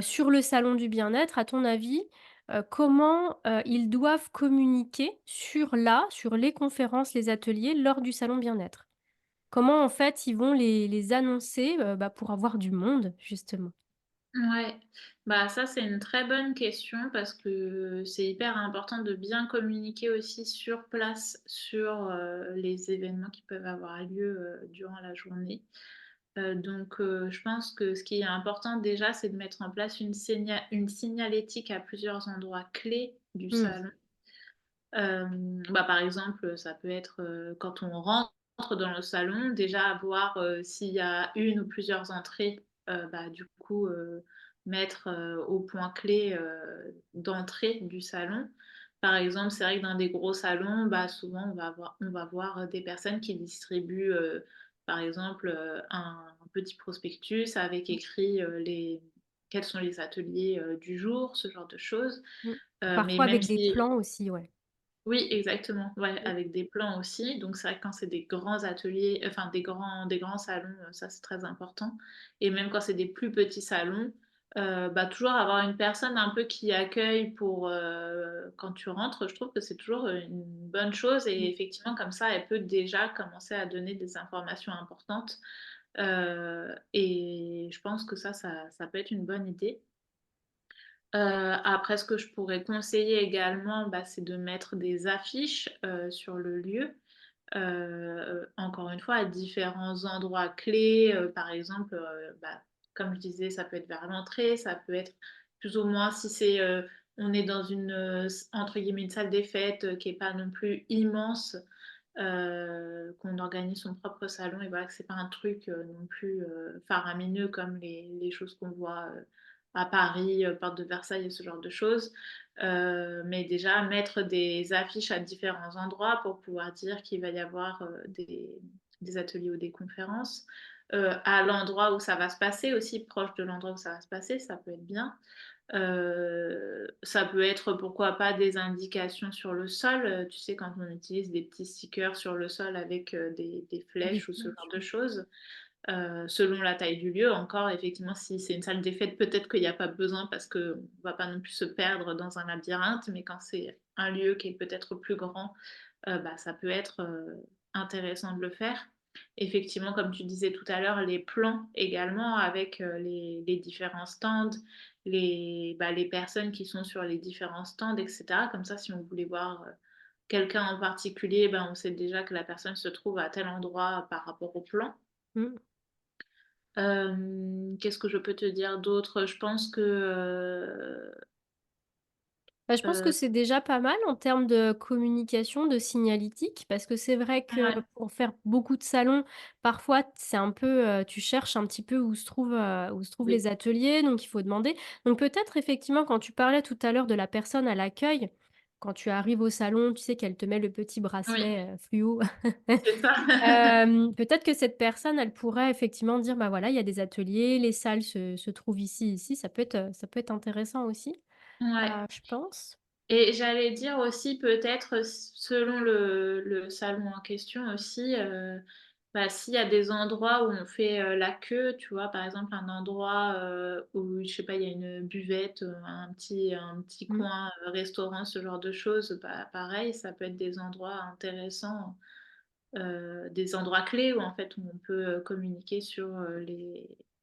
Speaker 1: sur le salon du bien-être. À ton avis, comment, ils doivent communiquer sur les conférences, les ateliers lors du salon bien-être? Comment en fait ils vont les annoncer, bah, pour avoir du monde justement?
Speaker 2: Ouais, bah, ça, c'est une très bonne question parce que c'est hyper important de bien communiquer aussi sur place sur, les événements qui peuvent avoir lieu, durant la journée. Je pense que ce qui est important déjà, c'est de mettre en place une signalétique à plusieurs endroits clés du
Speaker 1: Mmh.
Speaker 2: salon. Bah, par exemple, ça peut être, quand on rentre dans le salon, déjà voir, s'il y a une ou plusieurs entrées, bah, du coup, mettre, au point clé, d'entrée du salon. Par exemple, c'est vrai que dans des gros salons, bah, souvent on va voir des personnes qui distribuent, par exemple, un petit prospectus avec
Speaker 1: Mmh.
Speaker 2: écrit, les quels sont les ateliers, du jour, ce genre de choses.
Speaker 1: Mmh.
Speaker 2: Mais
Speaker 1: Parfois
Speaker 2: même
Speaker 1: avec des
Speaker 2: si
Speaker 1: plans aussi, ouais.
Speaker 2: oui, exactement, ouais,
Speaker 1: Mmh.
Speaker 2: avec des plans aussi. Donc c'est vrai que quand c'est des grands ateliers, enfin des grands salons, ça c'est très important et même quand c'est des plus petits salons, bah, toujours avoir une personne un peu qui accueille pour, quand tu rentres, je trouve que c'est toujours, une bonne chose et
Speaker 1: Mmh.
Speaker 2: effectivement comme ça, elle peut déjà commencer à donner des informations importantes, et je pense que ça peut être une bonne idée. Après ce que je pourrais conseiller également, bah, c'est de mettre des affiches, sur le lieu, encore une fois à différents endroits clés, par exemple, bah, comme je disais, ça peut être vers l'entrée, ça peut être plus ou moins si c'est, on est dans une, s entre guillemets «une salle des fêtes», qui est pas non plus immense, qu'on organise son propre salon et voilà que c'est pas un truc, non plus, faramineux comme les choses qu'on voit, à Paris, porte de Versailles et ce genre de choses. Mais déjà mettre des affiches à différents endroits pour pouvoir dire qu'il va y avoir, des ateliers ou des conférences. À l'endroit où ça va se passer aussi, proche de l'endroit où ça va se passer, ça peut être bien. Ça peut être pourquoi pas des indications sur le sol, tu sais quand on utilise des petits stickers sur le sol avec, des
Speaker 1: Des
Speaker 2: flèches ou ce genre
Speaker 1: flèches,
Speaker 2: de
Speaker 1: ouais.
Speaker 2: choses. Selon la taille du lieu encore, effectivement, si c'est une salle des fêtes, peut-être qu'il y a pas besoin parce qu'on va pas non plus se perdre dans un labyrinthe, mais quand c'est un lieu qui est peut-être plus grand, bah, ça peut être, intéressant de le faire. Effectivement, comme tu disais tout à l'heure, les plans également avec, les différents stands, les personnes qui sont sur les différents stands et cetera. Comme ça, si on voulait voir, quelqu'un en particulier, ben, on sait déjà que la personne se trouve à tel endroit par rapport au plan.
Speaker 1: Mmh.
Speaker 2: Qu'est-ce que je peux te dire d'autre? Je pense que,
Speaker 1: Bah, je pense que
Speaker 2: heu,
Speaker 1: c'est déjà pas mal en termes de communication, de signalétique, parce que c'est vrai que
Speaker 2: ouais,
Speaker 1: pour faire beaucoup de salons, parfois c'est un peu, tu cherches un petit peu où se trouvent
Speaker 2: oui,
Speaker 1: les ateliers, donc il faut demander. Donc peut-être effectivement quand tu parlais tout à l'heure de la personne à l'accueil, quand tu arrives au salon, tu sais qu'elle te met le petit
Speaker 2: oui,
Speaker 1: bracelet, fluo.
Speaker 2: c'est ça.
Speaker 1: Peut-être que cette personne, elle pourrait effectivement dire: «Bah, voilà, il y a des ateliers, les salles se trouvent ici, ici». Ça peut être intéressant aussi,
Speaker 2: Ouais.
Speaker 1: je pense.
Speaker 2: Et j'allais dire aussi peut-être selon le salon en question aussi, bah, s'il y a des endroits où on fait, la queue, tu vois? Par exemple un endroit, où je sais pas, il y a une buvette, un petit
Speaker 1: Mmh.
Speaker 2: coin, restaurant, ce genre de choses, bah, pareil, ça peut être des endroits intéressants, des endroits clés où en fait où on peut, communiquer sur,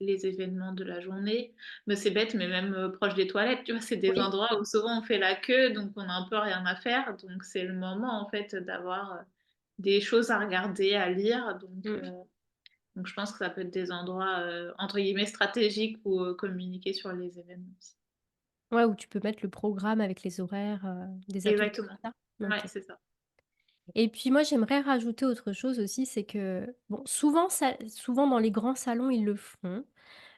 Speaker 2: les événements de la journée. Mais c'est bête, mais même, proche des toilettes, tu vois? C'est des
Speaker 1: Oui.
Speaker 2: endroits où souvent on fait la queue, donc on a un peu rien à faire, donc c'est le moment en fait d'avoir, des choses à regarder, à lire,
Speaker 1: Mmh.
Speaker 2: Donc je pense que ça peut être des endroits, entre guillemets «stratégiques» où, communiquer sur les événements aussi.
Speaker 1: Ouais, où tu peux mettre le programme avec les horaires, des ateliers,
Speaker 2: Exactement.
Speaker 1: c'est ça?
Speaker 2: Ouais,
Speaker 1: OK.
Speaker 2: c'est ça.
Speaker 1: Et puis moi, j'aimerais rajouter autre chose aussi, c'est que, bon, souvent dans les grands salons, ils le font,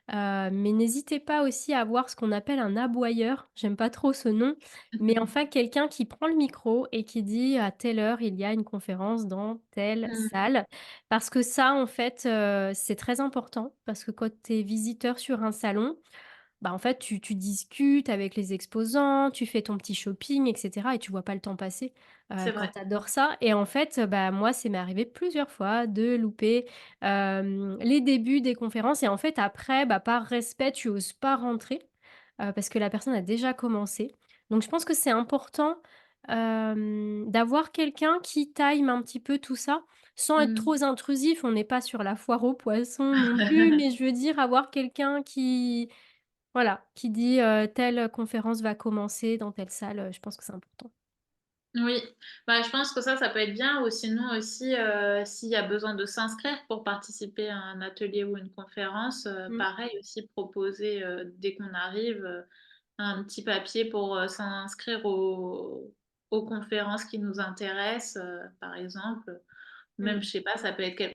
Speaker 1: mais n'hésitez pas aussi à avoir ce qu'on appelle un aboyeur. J'aime pas trop ce nom, mais enfin quelqu'un qui prend le micro et qui dit: «À telle heure, il y a une conférence dans telle
Speaker 2: Mmh.
Speaker 1: salle». Parce que ça, en fait, c'est très important parce que quand tu es visiteur sur un salon, bah, en fait, tu discutes avec les exposants, tu fais ton petit shopping et cetera et tu vois pas le temps passer,
Speaker 2: C'est
Speaker 1: quand
Speaker 2: vrai.
Speaker 1: tu adores ça et en fait, bah, moi, c'est m'est arrivé plusieurs fois de louper, les débuts des conférences et en fait, après, bah, par respect, tu oses pas rentrer, parce que la personne a déjà commencé. Donc je pense que c'est important, d'avoir quelqu'un qui time un petit peu tout ça, sans être
Speaker 2: Mmh.
Speaker 1: trop intrusif. On n'est pas sur la foire aux poissons non plus, mais je veux dire avoir quelqu'un qui voilà, qui dit, telle conférence va commencer dans telle salle, je pense que c'est important.
Speaker 2: Oui, bah, je pense que ça peut être bien ou sinon aussi, s'il y a besoin de s'inscrire pour participer à un atelier ou une conférence,
Speaker 1: Mmh,
Speaker 2: pareil aussi proposer, dès qu'on arrive, un petit papier pour, s'inscrire aux conférences qui nous intéressent, par exemple.
Speaker 1: mmh.
Speaker 2: Même, je sais pas, ça peut être quelqu'un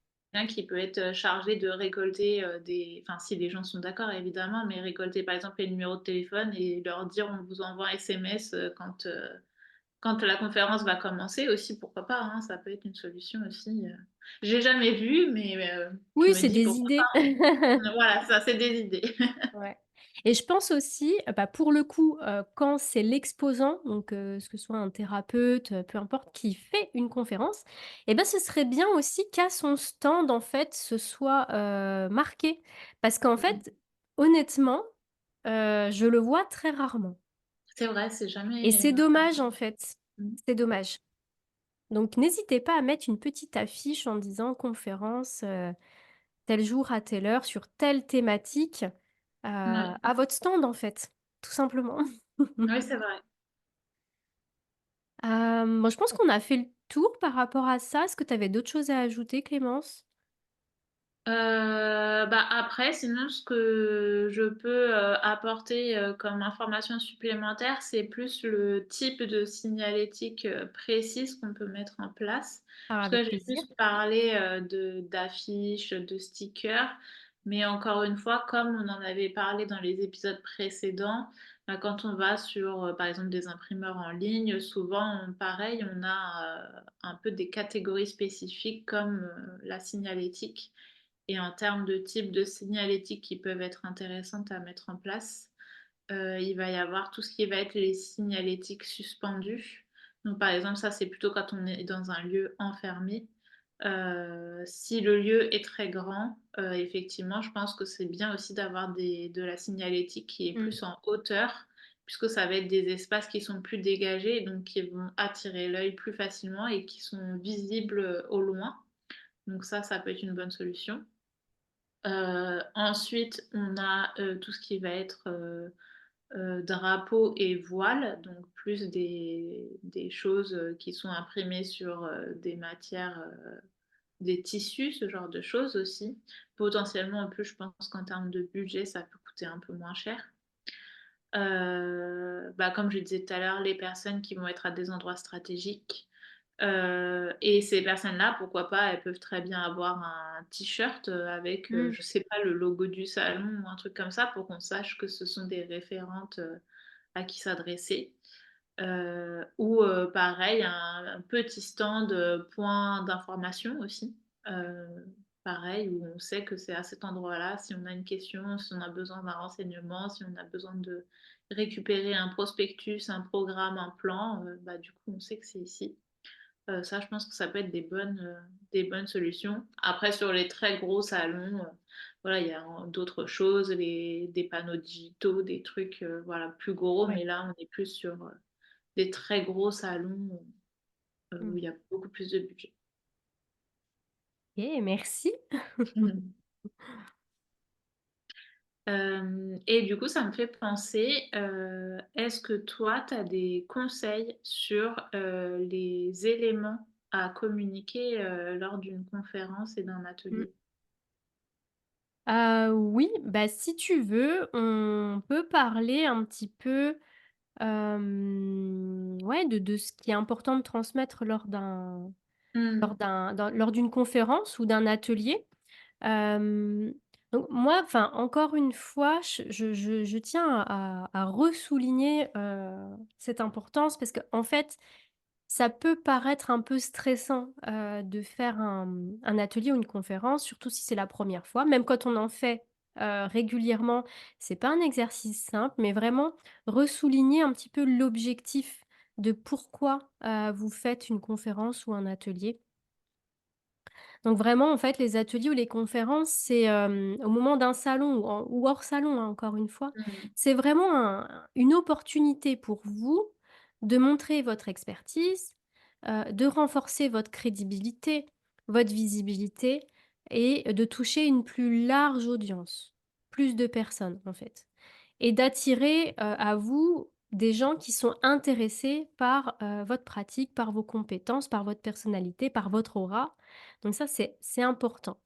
Speaker 2: qui peut être, chargé de récolter, des enfin, si les gens sont d'accord évidemment, mais récolter par exemple les numéros de téléphone et leur dire: «On vous envoie un SMS, quand la conférence va commencer» aussi, pourquoi pas, hein, ça peut être une solution aussi, j'ai jamais vu, mais je
Speaker 1: Oui,
Speaker 2: me
Speaker 1: c'est
Speaker 2: dis
Speaker 1: des
Speaker 2: pourquoi
Speaker 1: idées.
Speaker 2: pas. Voilà, ça, c'est des idées.
Speaker 1: Ouais et je pense aussi, bah, pour le coup, quand c'est l'exposant, donc ce que soit un thérapeute, peu importe, qui fait une conférence et ben ce serait bien aussi qu'à son stand, en fait, ce soit, marqué. Parce qu'en
Speaker 2: Mmh.
Speaker 1: fait, honnêtement, je le vois très rarement
Speaker 2: C'est vrai, c'est
Speaker 1: et
Speaker 2: jamais,
Speaker 1: c'est dommage, en fait.
Speaker 2: mmh,
Speaker 1: C'est dommage. Donc n'hésitez pas à mettre une petite affiche en disant: «Conférence, tel jour à telle heure sur telle thématique»,
Speaker 2: ouais.
Speaker 1: à votre stand en fait, tout simplement.
Speaker 2: Oui, c'est vrai.
Speaker 1: Moi je pense qu'on a fait le tour par rapport à ça. Est-ce que tu avais d'autres choses à ajouter, Clémence?
Speaker 2: Bah, après sinon ce que je peux, apporter, comme information supplémentaire, c'est plus le type de signalétique, précise qu'on peut mettre en place.
Speaker 1: Ah,
Speaker 2: Parce
Speaker 1: avec
Speaker 2: que j'ai
Speaker 1: plaisir.
Speaker 2: plus parlé, de d'affiches, de stickers, mais encore une fois, comme on en avait parlé dans les épisodes précédents, bah, quand on va sur, par exemple des imprimeurs en ligne, souvent pareil, on a, un peu des catégories spécifiques comme, la signalétique. Et en termes de type de signalétique qui peuvent être intéressantes à mettre en place, il va y avoir tout ce qui va être les signalétiques suspendues. Donc par exemple, ça c'est plutôt quand on est dans un lieu enfermé. Si le lieu est très grand, effectivement, je pense que c'est bien aussi d'avoir de la signalétique qui est
Speaker 1: Mmh,
Speaker 2: plus en hauteur, puisque ça va être des espaces qui sont plus dégagés, donc qui vont attirer l'œil plus facilement et qui sont visibles au loin. Donc ça peut être une bonne solution. Ensuite, on a, tout ce qui va être, drapeau et voile, donc plus des choses, qui sont imprimées sur, des matières, des tissus, ce genre de choses aussi. Potentiellement, en plus, je pense qu'en termes de budget, ça peut coûter un peu moins cher. Bah, comme je disais tout à l'heure, les personnes qui vont être à des endroits stratégiques, et ces personnes-là, pourquoi pas, elles peuvent très bien avoir un t-shirt, avec,
Speaker 1: mmh,
Speaker 2: je sais pas, le logo du salon ou un truc comme ça pour qu'on sache que ce sont des référentes, à qui s'adresser. Ou, pareil, un petit stand, point d'information aussi. Heu, Pareil, où on sait que c'est à cet endroit-là, si on a une question, si on a besoin d'un renseignement, si on a besoin de récupérer un prospectus, un programme, un plan, bah, du coup, on sait que c'est ici. Ça, je pense que ça peut être des bonnes solutions. Après sur les très gros salons, voilà, il y a d'autres choses, les des panneaux digitaux, des trucs, voilà, plus gros,
Speaker 1: ouais.
Speaker 2: mais là, on est plus sur, des très gros salons, où
Speaker 1: Mmh.
Speaker 2: il y a beaucoup plus de budget.
Speaker 1: OK, merci.
Speaker 2: Et du coup, ça me fait penser, est-ce que toi, tu as des conseils sur, les éléments à communiquer, lors d'une conférence et d'un
Speaker 1: Mmh.
Speaker 2: atelier?
Speaker 1: Oui, bah, si tu veux, on peut parler un petit peu, ouais, de ce qui est important de transmettre
Speaker 2: Mmh.
Speaker 1: lors d'une conférence ou d'un atelier. Hem, donc moi, enfin, encore une fois, je tiens à ressouligner, cette importance parce qu'en fait, ça peut paraître un peu stressant, de faire un atelier ou une conférence, surtout si c'est la première fois. Même quand on en fait, régulièrement, c'est pas un exercice simple, mais vraiment ressouligner un petit peu l'objectif de pourquoi, vous faites une conférence ou un atelier. Donc vraiment, en fait, les ateliers ou les conférences, c'est, au moment d'un salon ou hors salon, hein, encore une fois.
Speaker 2: Mmh.
Speaker 1: C'est vraiment une opportunité pour vous de montrer votre expertise, de renforcer votre crédibilité, votre visibilité et de toucher une plus large audience, plus de personnes, en fait. Et d'attirer, à vous des gens qui sont intéressés par, votre pratique, par vos compétences, par votre personnalité, par votre aura. Donc ça, c'est important.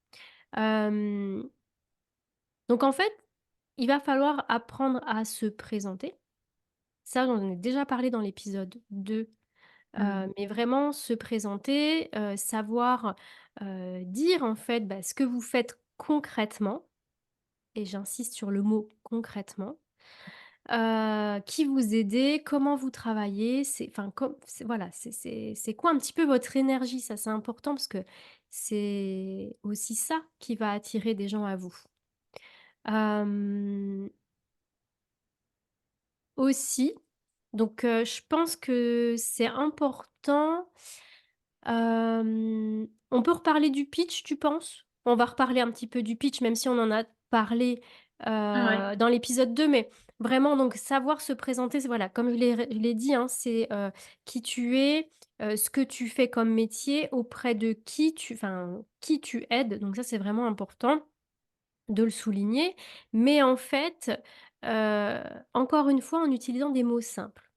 Speaker 1: Hem, donc en fait, il va falloir apprendre à se présenter. Ça, j'en ai déjà parlé dans l'épisode 2,
Speaker 2: Mmh.
Speaker 1: mais vraiment se présenter, savoir, dire en fait, bah, ce que vous faites concrètement et j'insiste sur le mot concrètement. Qui vous aidez, comment vous travaillez, c'est enfin com c'est voilà, c'est quoi un petit peu votre énergie? Ça, c'est important parce que c'est aussi ça qui va attirer des gens à vous. Hem, aussi, donc je pense que c'est important. On peut reparler du pitch, tu penses? On va reparler un petit peu du pitch, même si on en a parlé,
Speaker 2: Ouais.
Speaker 1: dans l'épisode 2, mais vraiment donc savoir se présenter, c'est voilà, comme je l'ai dit, hein, c'est, qui tu es, ce que tu fais comme métier, auprès de qui tu aides, donc ça, c'est vraiment important de le souligner, mais en fait, heu, encore une fois, en utilisant des mots simples.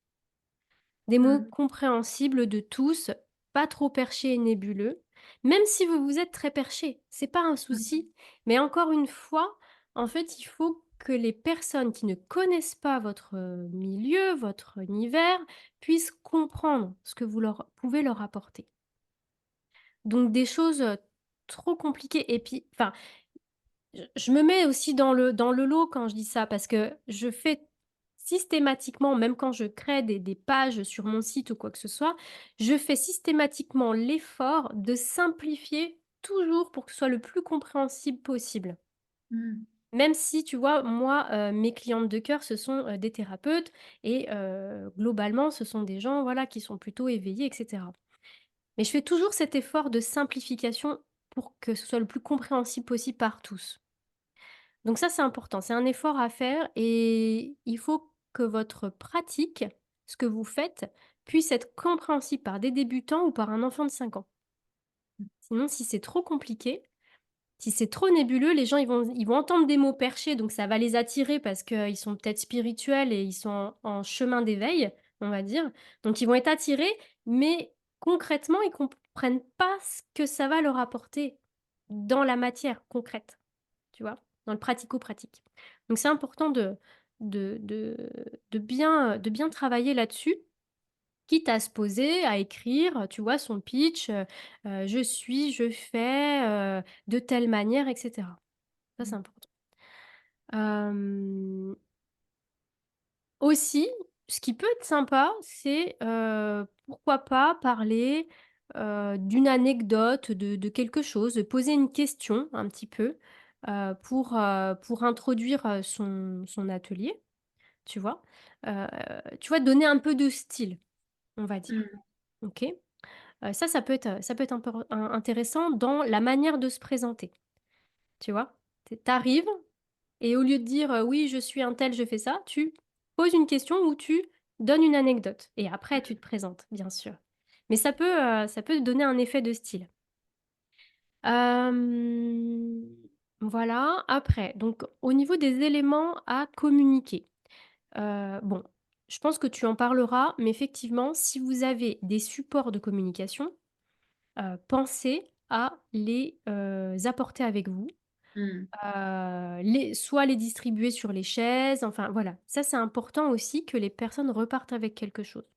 Speaker 1: Des mots
Speaker 2: Mmh.
Speaker 1: compréhensibles de tous, pas trop perchés et nébuleux. Même si vous êtes très perché, c'est pas un
Speaker 2: Mmh.
Speaker 1: souci. Mais encore une fois, en fait, il faut que les personnes qui ne connaissent pas votre, milieu, votre univers, puissent comprendre ce que vous leur pouvez leur apporter. Donc des choses, trop compliquées et puis enfin, je me mets aussi dans le lot quand je dis ça, parce que je fais systématiquement, même quand je crée des pages sur mon site ou quoi que ce soit, je fais systématiquement l'effort de simplifier toujours pour que ce soit le plus compréhensible possible.
Speaker 2: Mmh.
Speaker 1: Même si, tu vois, moi, mes clientes de cœur, ce sont, des thérapeutes et globalement, ce sont des gens, voilà, qui sont plutôt éveillés et cetera. Mais je fais toujours cet effort de simplification pour que ce soit le plus compréhensible possible par tous. Donc ça, c'est important. C'est un effort à faire et il faut que votre pratique, ce que vous faites, puisse être compréhensible par des débutants ou par un enfant de 5 ans. Sinon, si c'est trop compliqué, si c'est trop nébuleux, les gens ils vont entendre des mots perchés, donc ça va les attirer parce qu'ils sont peut-être spirituels et ils sont en chemin d'éveil, on va dire. Donc ils vont être attirés, mais concrètement, ils comprennent pas ce que ça va leur apporter dans la matière concrète. Tu vois? Dans le pratico-pratique. Donc c'est important de de de bien travailler là-dessus, quitte à se poser, à écrire, tu vois, son pitch, «Je suis, je fais, de telle manière» et cetera. Ça, c'est
Speaker 2: Mmh.
Speaker 1: important. Hem, aussi, ce qui peut être sympa, c'est, pourquoi pas parler, d'une anecdote, de quelque chose, de poser une question un petit peu, pour introduire, son atelier, tu vois? Heu, tu vois, donner un peu de style, on va dire,
Speaker 2: Mmh.
Speaker 1: OK? Ça peut être intéressant dans la manière de se présenter, tu vois? Tu arrives et au lieu de dire, «Oui, je suis un tel, je fais ça», tu poses une question ou tu donnes une anecdote et après tu te présentes, bien sûr. Mais ça peut donner un effet de style. Hem, voilà, après donc au niveau des éléments à communiquer, bon, je pense que tu en parleras, mais effectivement, si vous avez des supports de communication, pensez à les, apporter avec vous.
Speaker 2: Mmh.
Speaker 1: Soit les distribuer sur les chaises, enfin voilà. Ça, c'est important aussi que les personnes repartent avec quelque chose.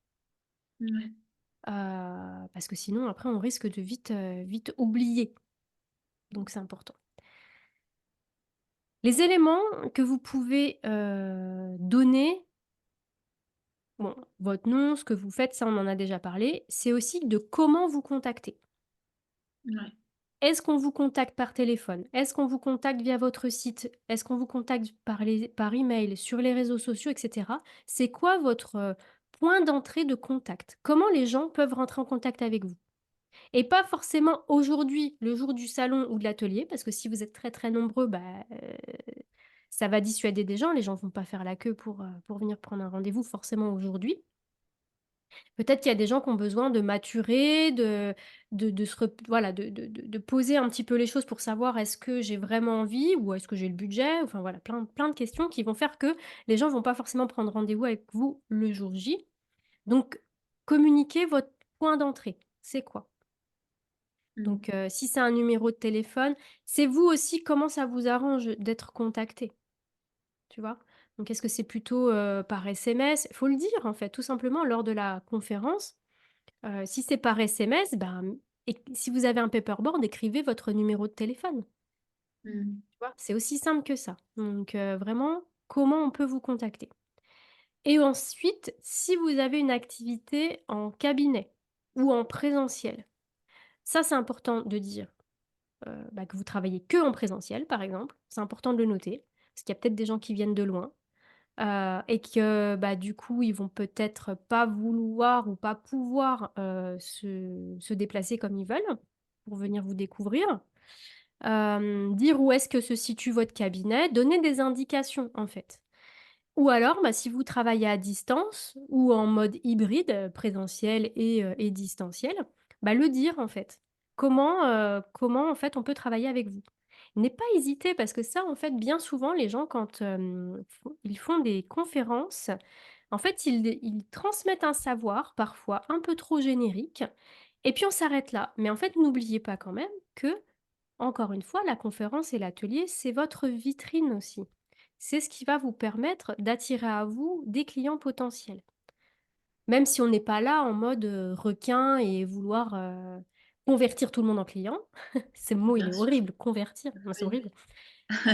Speaker 2: Ouais.
Speaker 1: Parce que sinon après on risque de vite oublier, donc c'est important. Les éléments que vous pouvez, donner, bon, votre nom, ce que vous faites, ça on en a déjà parlé, c'est aussi de comment vous contacter.
Speaker 2: Ouais.
Speaker 1: Est-ce qu'on vous contacte par téléphone? Est-ce qu'on vous contacte via votre site? Est-ce qu'on vous contacte par email, sur les réseaux sociaux et cetera? C'est quoi votre, point d'entrée de contact? Comment les gens peuvent rentrer en contact avec vous? Et pas forcément aujourd'hui, le jour du salon ou de l'atelier, parce que si vous êtes très, très nombreux, ça va dissuader des gens. Les gens vont pas faire la queue pour venir prendre un rendez-vous forcément aujourd'hui. Peut-être qu'il y a des gens qui ont besoin de maturer, de se rep voilà, de poser un petit peu les choses pour savoir est-ce que j'ai vraiment envie ou est-ce que j'ai le budget? Enfin voilà, plein de questions qui vont faire que les gens vont pas forcément prendre rendez-vous avec vous le jour J. Donc communiquez votre point d'entrée. C'est quoi?
Speaker 2: Mmh.
Speaker 1: Donc si c'est un numéro de téléphone, c'est vous aussi comment ça vous arrange d'être contacté, tu vois? Donc est-ce que c'est plutôt, par SMS? Faut le dire en fait, tout simplement lors de la conférence. Si c'est par SMS, et si vous avez un paperboard, écrivez votre numéro de téléphone,
Speaker 2: Mmh.
Speaker 1: tu vois? C'est aussi simple que ça. Donc vraiment, comment on peut vous contacter? Et ensuite, si vous avez une activité en cabinet ou en présentiel, ça c'est important de dire. Que vous travaillez que en présentiel, par exemple. C'est important de le noter, parce qu'il y a peut-être des gens qui viennent de loin, et que, du coup, ils vont peut-être pas vouloir ou pas pouvoir, se déplacer comme ils veulent pour venir vous découvrir. Dire où est-ce que se situe votre cabinet, donner des indications, en fait. Ou alors, si vous travaillez à distance ou en mode hybride, présentiel et distanciel, le dire en fait. Comment en fait on peut travailler avec vous? N'ayez pas hésiter parce que ça en fait bien souvent les gens quand, ils font des conférences, en fait ils transmettent un savoir parfois un peu trop générique et puis on s'arrête là. Mais en fait n'oubliez pas quand même que encore une fois, la conférence et l'atelier, c'est votre vitrine aussi. C'est ce qui va vous permettre d'attirer à vous des clients potentiels. Même si on n'est pas là en mode requin et vouloir convertir tout le monde en client. Ce mot, il
Speaker 2: Bien
Speaker 1: est
Speaker 2: sûr.
Speaker 1: horrible, convertir, moi, c'est
Speaker 2: Oui.
Speaker 1: horrible. Euh,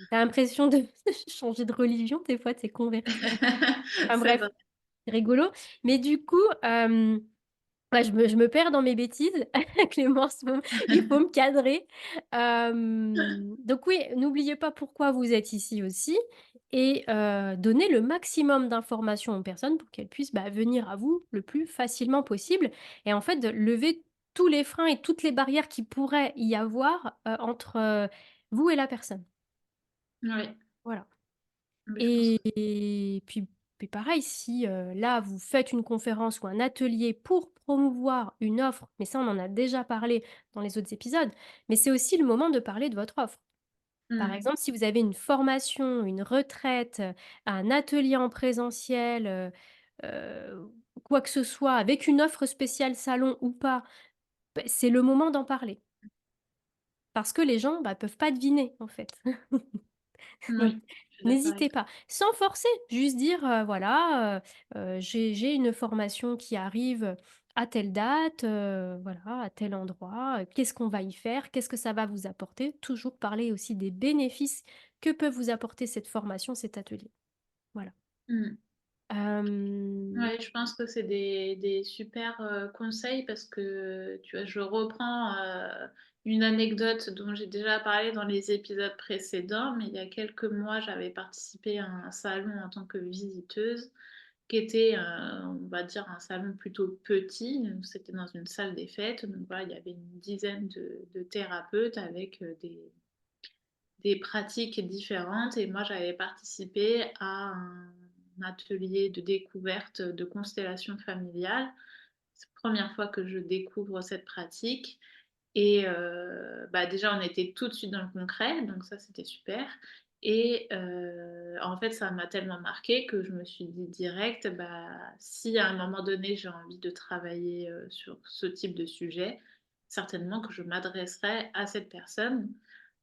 Speaker 1: T'as l'impression de changer de religion, des fois, c'est convertir. Enfin
Speaker 2: C'est
Speaker 1: bref,
Speaker 2: vrai.
Speaker 1: c'est rigolo. Mais du coup, ouais, je me perds dans mes bêtises. Clémence, il faut me cadrer. Donc oui, n'oubliez pas pourquoi vous êtes ici aussi et donnez le maximum d'informations aux personnes pour qu'elles puissent, venir à vous le plus facilement possible et en fait, de lever tous les freins et toutes les barrières qui pourraient y avoir, entre, vous et la personne.
Speaker 2: Oui,
Speaker 1: Voilà.
Speaker 2: mais je pense que
Speaker 1: Et puis pareil, si, là, vous faites une conférence ou un atelier pour promouvoir une offre, mais ça, on en a déjà parlé dans les autres épisodes, mais c'est aussi le moment de parler de votre offre. Par
Speaker 2: mmh.
Speaker 1: exemple, si vous avez une formation, une retraite, un atelier en présentiel, quoi que ce soit, avec une offre spéciale salon ou pas, c'est le moment d'en parler. Parce que les gens, peuvent pas deviner, en fait. Donc
Speaker 2: Oui, je suis d'accord avec
Speaker 1: n'hésitez
Speaker 2: toi.
Speaker 1: pas. Sans forcer, juste dire, voilà, j'ai une formation qui arrive, à telle date, voilà, à tel endroit, qu'est-ce qu'on va y faire? Qu'est-ce que ça va vous apporter? Toujours parler aussi des bénéfices que peut vous apporter cette formation, cet atelier. Voilà.
Speaker 2: Mmh.
Speaker 1: Hem,
Speaker 2: Ouais, je pense que c'est des super, conseils parce que, tu vois, je reprends, une anecdote dont j'ai déjà parlé dans les épisodes précédents, mais il y a quelques mois, j'avais participé à un salon en tant que visiteuse qui était, on va dire un salon plutôt petit. Donc c'était dans une salle des fêtes, donc voilà, il y avait une dizaine de thérapeutes avec, des pratiques différentes et moi j'avais participé à un atelier de découverte de constellation familiale. C'est la première fois que je découvre cette pratique et déjà on était tout de suite dans le concret, donc ça c'était super et en fait ça m'a tellement marquée que je me suis dit direct, si à un moment donné j'ai envie de travailler, sur ce type de sujet, certainement que je m'adresserai à cette personne.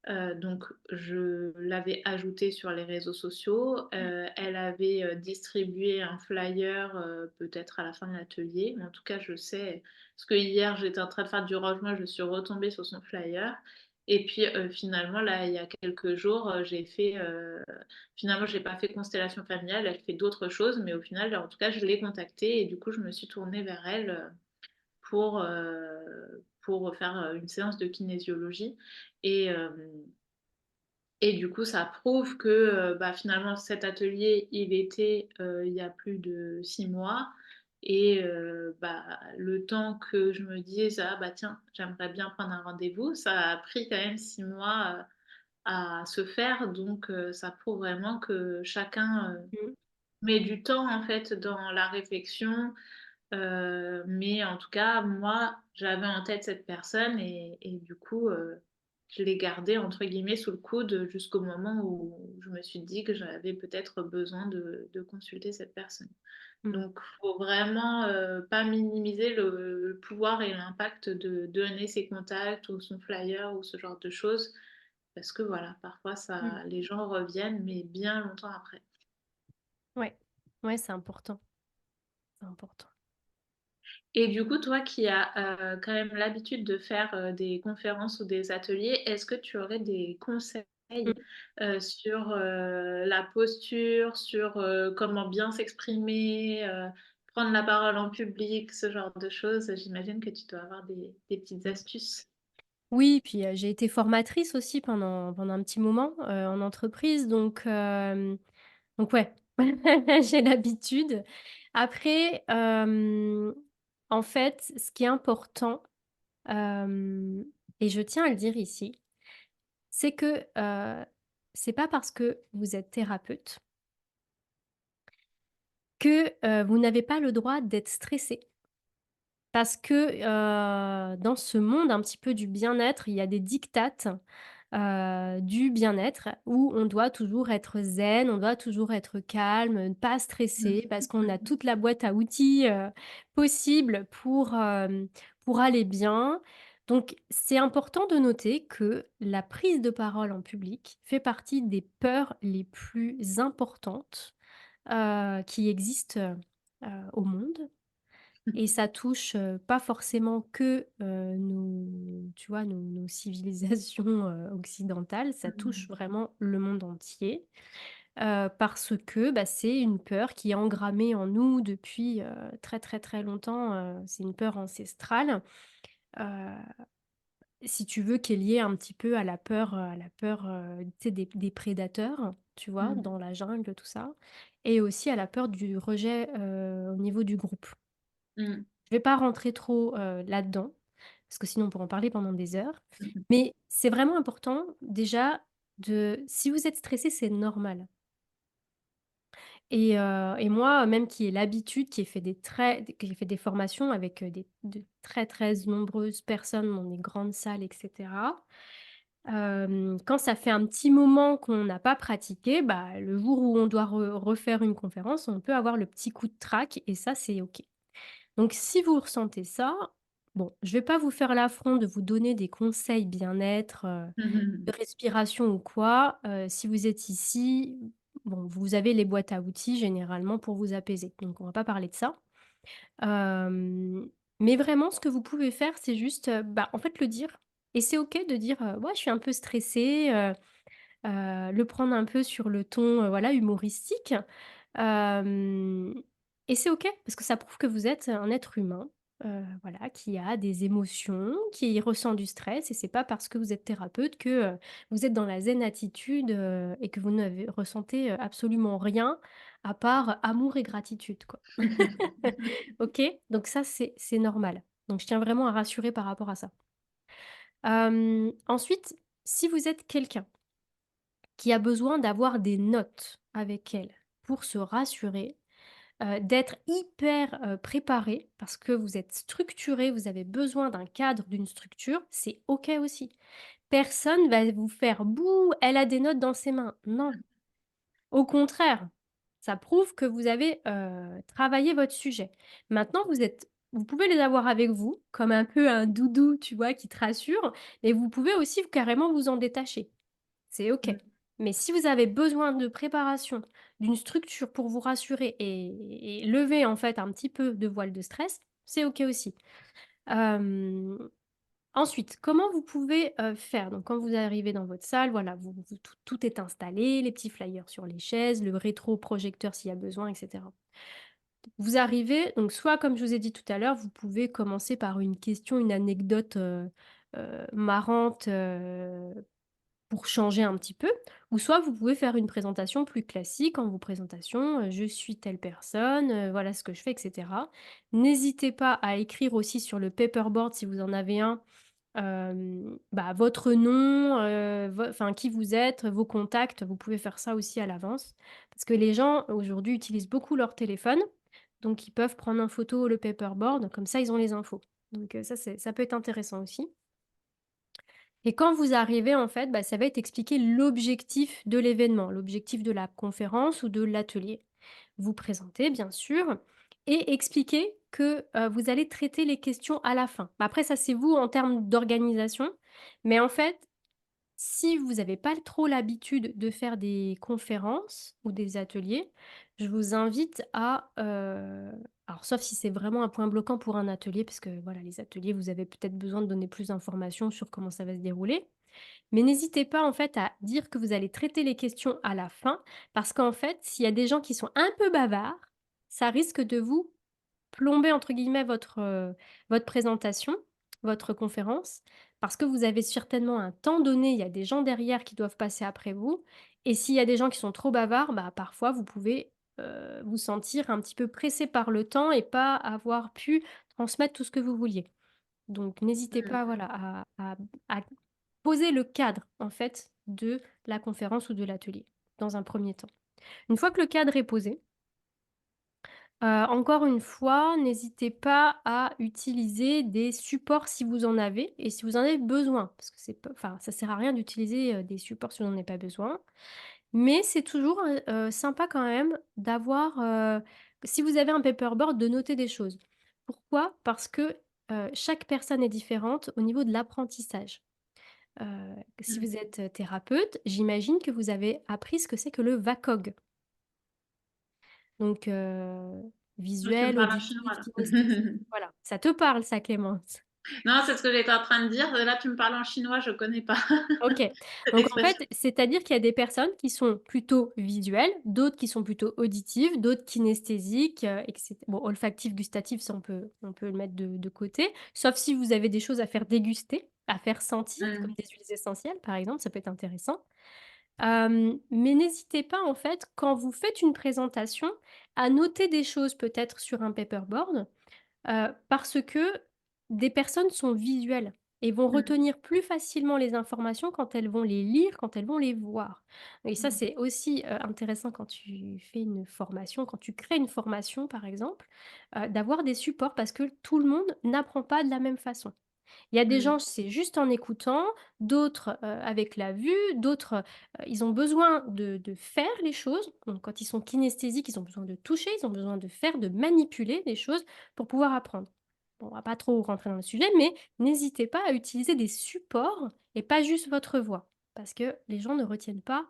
Speaker 2: Donc je l'avais ajoutée sur les réseaux sociaux. Elle avait, distribué un flyer, peut-être à la fin de l'atelier, mais en tout cas, je sais parce que hier, j'étais en train de faire du rangement, je suis retombée sur son flyer et puis, finalement, là, il y a quelques jours, finalement, j'ai pas fait constellation familiale, elle fait d'autres choses, mais au final, en tout cas, je l'ai contactée et du coup, je me suis tournée vers elle, pour faire, une séance de kinésiologie et hem et du coup, ça prouve que, bah, finalement, cet atelier, il était, il y a plus de 6 mois et bah, le temps que je me dise: «Ah bah, tiens, j'aimerais bien prendre un rendez-vous», ça a pris quand même 6 mois, à se faire donc ça prouve vraiment que chacun,
Speaker 1: Mmh.
Speaker 2: met du temps, en fait, dans la réflexion. Mais en tout cas, moi, j'avais en tête cette personne et du coup, je l'ai gardée entre guillemets «sous le coude» jusqu'au moment où je me suis dit que j'avais peut-être besoin de consulter cette personne.
Speaker 1: Mmh.
Speaker 2: Donc faut vraiment, pas minimiser le pouvoir et l'impact de donner ses contacts ou son flyer ou ce genre de choses parce que voilà, parfois
Speaker 1: Mmh.
Speaker 2: ça les gens reviennent mais bien longtemps après.
Speaker 1: Ouais. Ouais, c'est important, c'est important.
Speaker 2: Et du coup, toi qui as, quand même l'habitude de faire, des conférences ou des ateliers, est-ce que tu aurais des conseils,
Speaker 1: Mmh.
Speaker 2: sur, la posture, sur, comment bien s'exprimer, prendre la parole en public, ce genre de choses? J'imagine que tu dois avoir des petites
Speaker 1: Mmh.
Speaker 2: astuces.
Speaker 1: Oui, puis, j'ai été formatrice aussi pendant un petit moment, en entreprise donc ouais, j'ai l'habitude. Après, en fait, ce qui est important, hem et je tiens à le dire ici, c'est que, c'est pas parce que vous êtes thérapeute que, vous n'avez pas le droit d'être stressé. Parce que, dans ce monde un petit peu du bien-être, il y a des diktats, du bien-être où on doit toujours être zen, on doit toujours être calme, ne pas stresser parce qu'on a toute la boîte à outils, possible pour aller bien. Donc c'est important de noter que la prise de parole en public fait partie des peurs les plus importantes, qui existent, au monde. Et ça touche, pas forcément que, nos tu vois, nos civilisations, occidentales, ça touche vraiment le monde entier, parce que, bah, c'est une peur qui est engrammée en nous depuis, très, très, très longtemps, c'est une peur ancestrale, heu, si tu veux, qui est liée un petit peu à la peur, tu sais, des prédateurs, tu vois,
Speaker 2: Mmh.
Speaker 1: dans la jungle, tout ça et aussi à la peur du rejet, au niveau du groupe.
Speaker 2: Mmh.
Speaker 1: Je vais pas rentrer trop, là-dedans, parce que sinon on pourrait en parler pendant des heures.
Speaker 2: Mmh.
Speaker 1: Mais c'est vraiment important déjà de si vous êtes stressé, c'est normal et moi, même qui ai l'habitude, qui ai fait des formations avec, des de très, très nombreuses personnes dans des grandes salles et cetera. Quand ça fait un petit moment qu'on n'a pas pratiqué, bah, le jour où on doit refaire une conférence, on peut avoir le petit coup de trac et ça, c'est OK. Donc si vous ressentez ça, bon, je vais pas vous faire l'affront de vous donner des conseils bien-être, de respiration ou quoi. Si vous êtes ici, bon, vous avez les boîtes à outils généralement pour vous apaiser, donc on va pas parler de ça. Hem, mais vraiment ce que vous pouvez faire, c'est juste, bah, en fait le dire et c'est OK de dire, «Ouais, je suis un peu stressée», le prendre un peu sur le ton, voilà, humoristique. Hem et c'est OK parce que ça prouve que vous êtes un être humain, voilà, qui a des émotions, qui ressent du stress et c'est pas parce que vous êtes thérapeute que, vous êtes dans la zen attitude, et que vous n'avez ressentez, absolument rien à part amour et gratitude, quoi. OK? Donc ça, c'est normal. Donc je tiens vraiment à rassurer par rapport à ça. Ensuite, si vous êtes quelqu'un qui a besoin d'avoir des notes avec elle pour se rassurer, d'être hyper, préparé parce que vous êtes structuré, vous avez besoin d'un cadre, d'une structure, c'est OK aussi. Personne va vous faire: «Bouh, elle a des notes dans ses mains». Non, au contraire, ça prouve que vous avez, travaillé votre sujet. Maintenant vous pouvez les avoir avec vous, comme un peu un doudou, tu vois, qui te rassure, mais vous pouvez aussi carrément vous en détacher. c'est OK.
Speaker 2: Mmh.
Speaker 1: Mais si vous avez besoin de préparation, d'une structure pour vous rassurer et lever en fait un petit peu de voile de stress, c'est OK aussi. Hem Ensuite, comment vous pouvez, faire? Donc quand vous arrivez dans votre salle, voilà, vous tout est installé, les petits flyers sur les chaises, le rétroprojecteur s'il y a besoin et cetera. Vous arrivez, donc soit comme je vous ai dit tout à l'heure, vous pouvez commencer par une question, une anecdote, marrante, pour changer un petit peu, ou soit vous pouvez faire une présentation plus classique en vous présentation, «Je suis telle personne, voilà ce que je fais» et cetera. N'hésitez pas à écrire aussi sur le paperboard si vous en avez un. Bah, votre nom, vo enfin qui vous êtes, vos contacts, vous pouvez faire ça aussi à l'avance. Parce que les gens aujourd'hui utilisent beaucoup leur téléphone, donc ils peuvent prendre en photo le paperboard, comme ça ils ont les infos. Donc ça peut être intéressant aussi. Et quand vous arrivez en fait, bah, ça va être expliquer l'objectif de l'événement, l'objectif de la conférence ou de l'atelier. Vous présentez bien sûr et expliquer que, vous allez traiter les questions à la fin. Après ça, c'est vous en termes d'organisation, mais en fait, si vous n'avez pas trop l'habitude de faire des conférences ou des ateliers, je vous invite à, alors sauf si c'est vraiment un point bloquant pour un atelier, parce que voilà, les ateliers, vous avez peut-être besoin de donner plus d'informations sur comment ça va se dérouler. Mais n'hésitez pas en fait à dire que vous allez traiter les questions à la fin, parce qu'en fait, s'il y a des gens qui sont un peu bavards, ça risque de vous plomber entre guillemets votre présentation, votre conférence, parce que vous avez certainement un temps donné, il y a des gens derrière qui doivent passer après vous et s'il y a des gens qui sont trop bavards, bah, parfois vous pouvez, vous sentir un petit peu pressé par le temps et pas avoir pu transmettre tout ce que vous vouliez. Donc n'hésitez
Speaker 2: Mmh.
Speaker 1: pas, voilà, à poser le cadre, en fait, de la conférence ou de l'atelier, dans un premier temps. Une fois que le cadre est posé, encore une fois, n'hésitez pas à utiliser des supports si vous en avez et si vous en avez besoin. Parce que c'est pas enfin, ça sert à rien d'utiliser, des supports si vous n'en avez pas besoin. Mais c'est toujours, sympa quand même d'avoir, si vous avez un paperboard, de noter des choses. Pourquoi? Parce que, chaque personne est différente au niveau de l'apprentissage. Heu, si
Speaker 2: Mmh.
Speaker 1: vous êtes, thérapeute, j'imagine que vous avez appris ce que c'est que le VACOG. Donc
Speaker 2: Ouais, tu me
Speaker 1: visuel,
Speaker 2: parles en chinois
Speaker 1: auditif,
Speaker 2: là.
Speaker 1: kinesthésique. Voilà, ça te parle ça, Clémence?
Speaker 2: Non, c'est ce que j'étais en train de dire, là tu me parles en chinois, je connais pas
Speaker 1: OK.
Speaker 2: cette
Speaker 1: Donc en
Speaker 2: expression.
Speaker 1: fait, c'est-à-dire qu'il y a des personnes qui sont plutôt visuelles, d'autres qui sont plutôt auditives, d'autres kinesthésiques, et cét bon, olfactif, gustatif, ça on peut le mettre de côté, sauf si vous avez des choses à faire déguster, à faire sentir, comme
Speaker 2: Mmh.
Speaker 1: des huiles essentielles, par exemple, ça peut être intéressant. Mais n'hésitez pas, en fait, quand vous faites une présentation, à noter des choses peut-être sur un paperboard. Parce que des personnes sont visuelles et vont
Speaker 2: Mmh.
Speaker 1: retenir plus facilement les informations quand elles vont les lire, quand elles vont les voir. Et ça,
Speaker 2: Mmh.
Speaker 1: c'est aussi, intéressant quand tu fais une formation, quand tu crées une formation, par exemple, d'avoir des supports parce que tout le monde n'apprend pas de la même façon. Il y a des
Speaker 2: Mmh.
Speaker 1: gens, c'est juste en écoutant, d'autres, avec la vue, d'autres, ils ont besoin de faire les choses. Donc quand ils sont kinesthésiques, ils ont besoin de toucher, ils ont besoin de faire, de manipuler des choses pour pouvoir apprendre. Bon, on va pas trop rentrer dans le sujet, mais n'hésitez pas à utiliser des supports et pas juste votre voix. Parce que les gens ne retiennent pas,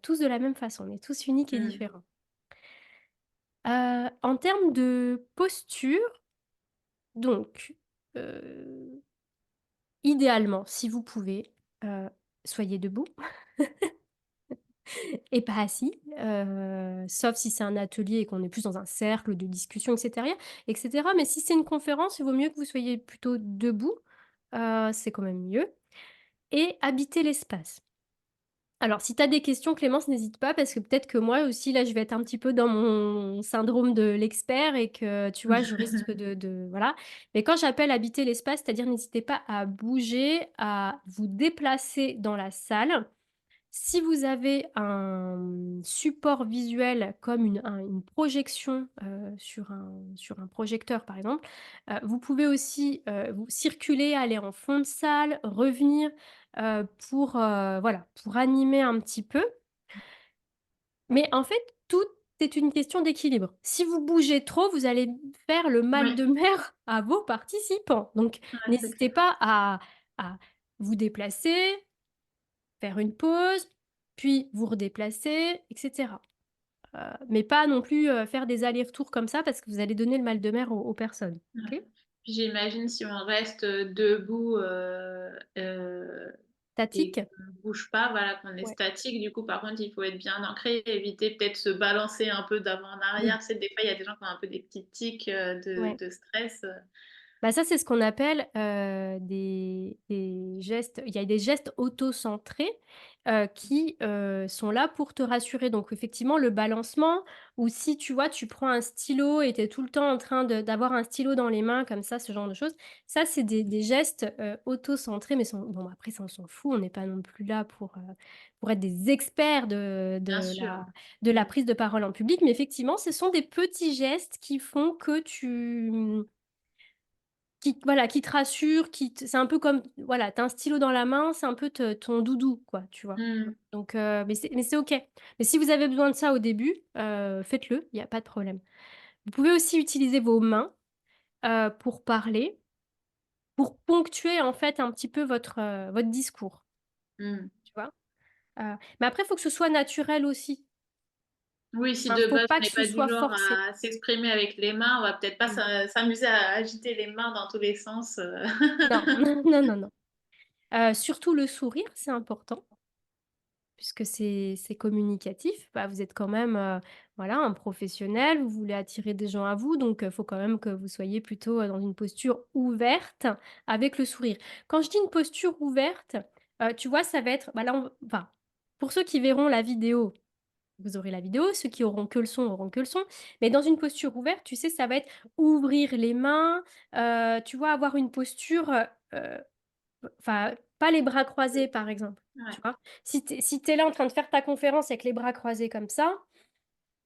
Speaker 1: tous de la même façon. On est tous uniques et
Speaker 2: Mmh.
Speaker 1: différents. En termes de posture, donc, heu idéalement, si vous pouvez, soyez debout et pas assis, sauf si c'est un atelier et qu'on est plus dans un cercle de discussion et cetera. Mais si c'est une conférence, il vaut mieux que vous soyez plutôt debout, c'est quand même mieux et habiter l'espace. Alors si tu as des questions Clémence, n'hésite pas parce que peut-être que moi aussi là, je vais être un petit peu dans mon syndrome de l'expert et que, tu vois, je risque de voilà. Mais quand j'appelle habiter l'espace, c'est-à-dire n'hésitez pas à bouger, à vous déplacer dans la salle. Si vous avez un, support visuel comme une projection, sur un projecteur par exemple, vous pouvez aussi, vous circuler, aller en fond de salle, revenir, pour, voilà, pour animer un petit peu. Mais en fait, tout est une question d'équilibre. Si vous bougez trop, vous allez faire le mal
Speaker 2: Oui,
Speaker 1: de mer à vos participants. Donc
Speaker 2: ouais, c'est
Speaker 1: n'hésitez
Speaker 2: clair.
Speaker 1: pas à vous déplacer, faire une pause. puis vous redéplacer, et cetera. Mais pas non plus, faire des allers-retours comme ça parce que vous allez donner le mal de mer aux personnes,
Speaker 2: Ouais.
Speaker 1: OK?
Speaker 2: Puis j'imagine si on reste, debout, et
Speaker 1: Statique?
Speaker 2: qu'on ne bouge pas, voilà, qu'on est
Speaker 1: Ouais.
Speaker 2: statique, du coup, par contre, il faut être bien ancré, éviter peut-être se balancer un peu d'avant en arrière.
Speaker 1: Oui,
Speaker 2: Tu sais, des fois, il y a des gens qui ont un peu des petits tics,
Speaker 1: ouais.
Speaker 2: de stress.
Speaker 1: Bah, ça, c'est ce qu'on appelle, des gestes il y a des gestes auto-centrés, qui, sont là pour te rassurer. Donc effectivement, le balancement ou si, tu vois, tu prends un stylo et tu es tout le temps en train d'avoir un stylo dans les mains comme ça, ce genre de choses. Ça, c'est des gestes, auto-centrés, mais bon, après ça, on s'en fout, on n'est pas non plus là pour être des experts de
Speaker 2: Bien
Speaker 1: de
Speaker 2: sûr.
Speaker 1: la de la
Speaker 2: Mmh.
Speaker 1: prise de parole en public. Mais effectivement, ce sont des petits gestes qui font que qui te rassure, c'est un peu comme voilà, tu as un stylo dans la main, c'est un peu te ton doudou, quoi, tu vois?
Speaker 2: Mmh.
Speaker 1: Donc mais c'est OK. Mais si vous avez besoin de ça au début, faites-le, il y a pas de problème. Vous pouvez aussi utiliser vos mains, pour parler, pour ponctuer, en fait, un petit peu votre discours,
Speaker 2: Mmh.
Speaker 1: tu vois? Mais après, il faut que ce soit naturel aussi.
Speaker 2: Oui, si
Speaker 1: Enfin,
Speaker 2: de
Speaker 1: faut
Speaker 2: base
Speaker 1: pas
Speaker 2: on
Speaker 1: que
Speaker 2: n'est
Speaker 1: ce
Speaker 2: pas du
Speaker 1: soit
Speaker 2: genre
Speaker 1: forcé.
Speaker 2: à s'exprimer avec les mains, on va peut-être pas
Speaker 1: Mmh.
Speaker 2: s'amuser à agiter les mains dans tous les sens.
Speaker 1: Non, non, non, non. Surtout le sourire, c'est important. Puisque c'est communicatif, bah, vous êtes quand même, voilà, un professionnel, vous voulez attirer des gens à vous, donc faut quand même que vous soyez plutôt, dans une posture ouverte avec le sourire. Quand je dis une posture ouverte, tu vois, ça va être bah, là, enfin, pour ceux qui verront la vidéo, vous aurez la vidéo, ceux qui auront que le son auront que le son, mais dans une posture ouverte, tu sais, ça va être ouvrir les mains, tu vois, avoir une posture, enfin, pas les bras croisés, par exemple, tu
Speaker 2: Ouais,
Speaker 1: vois? Si tu es là en train de faire ta conférence avec les bras croisés comme ça,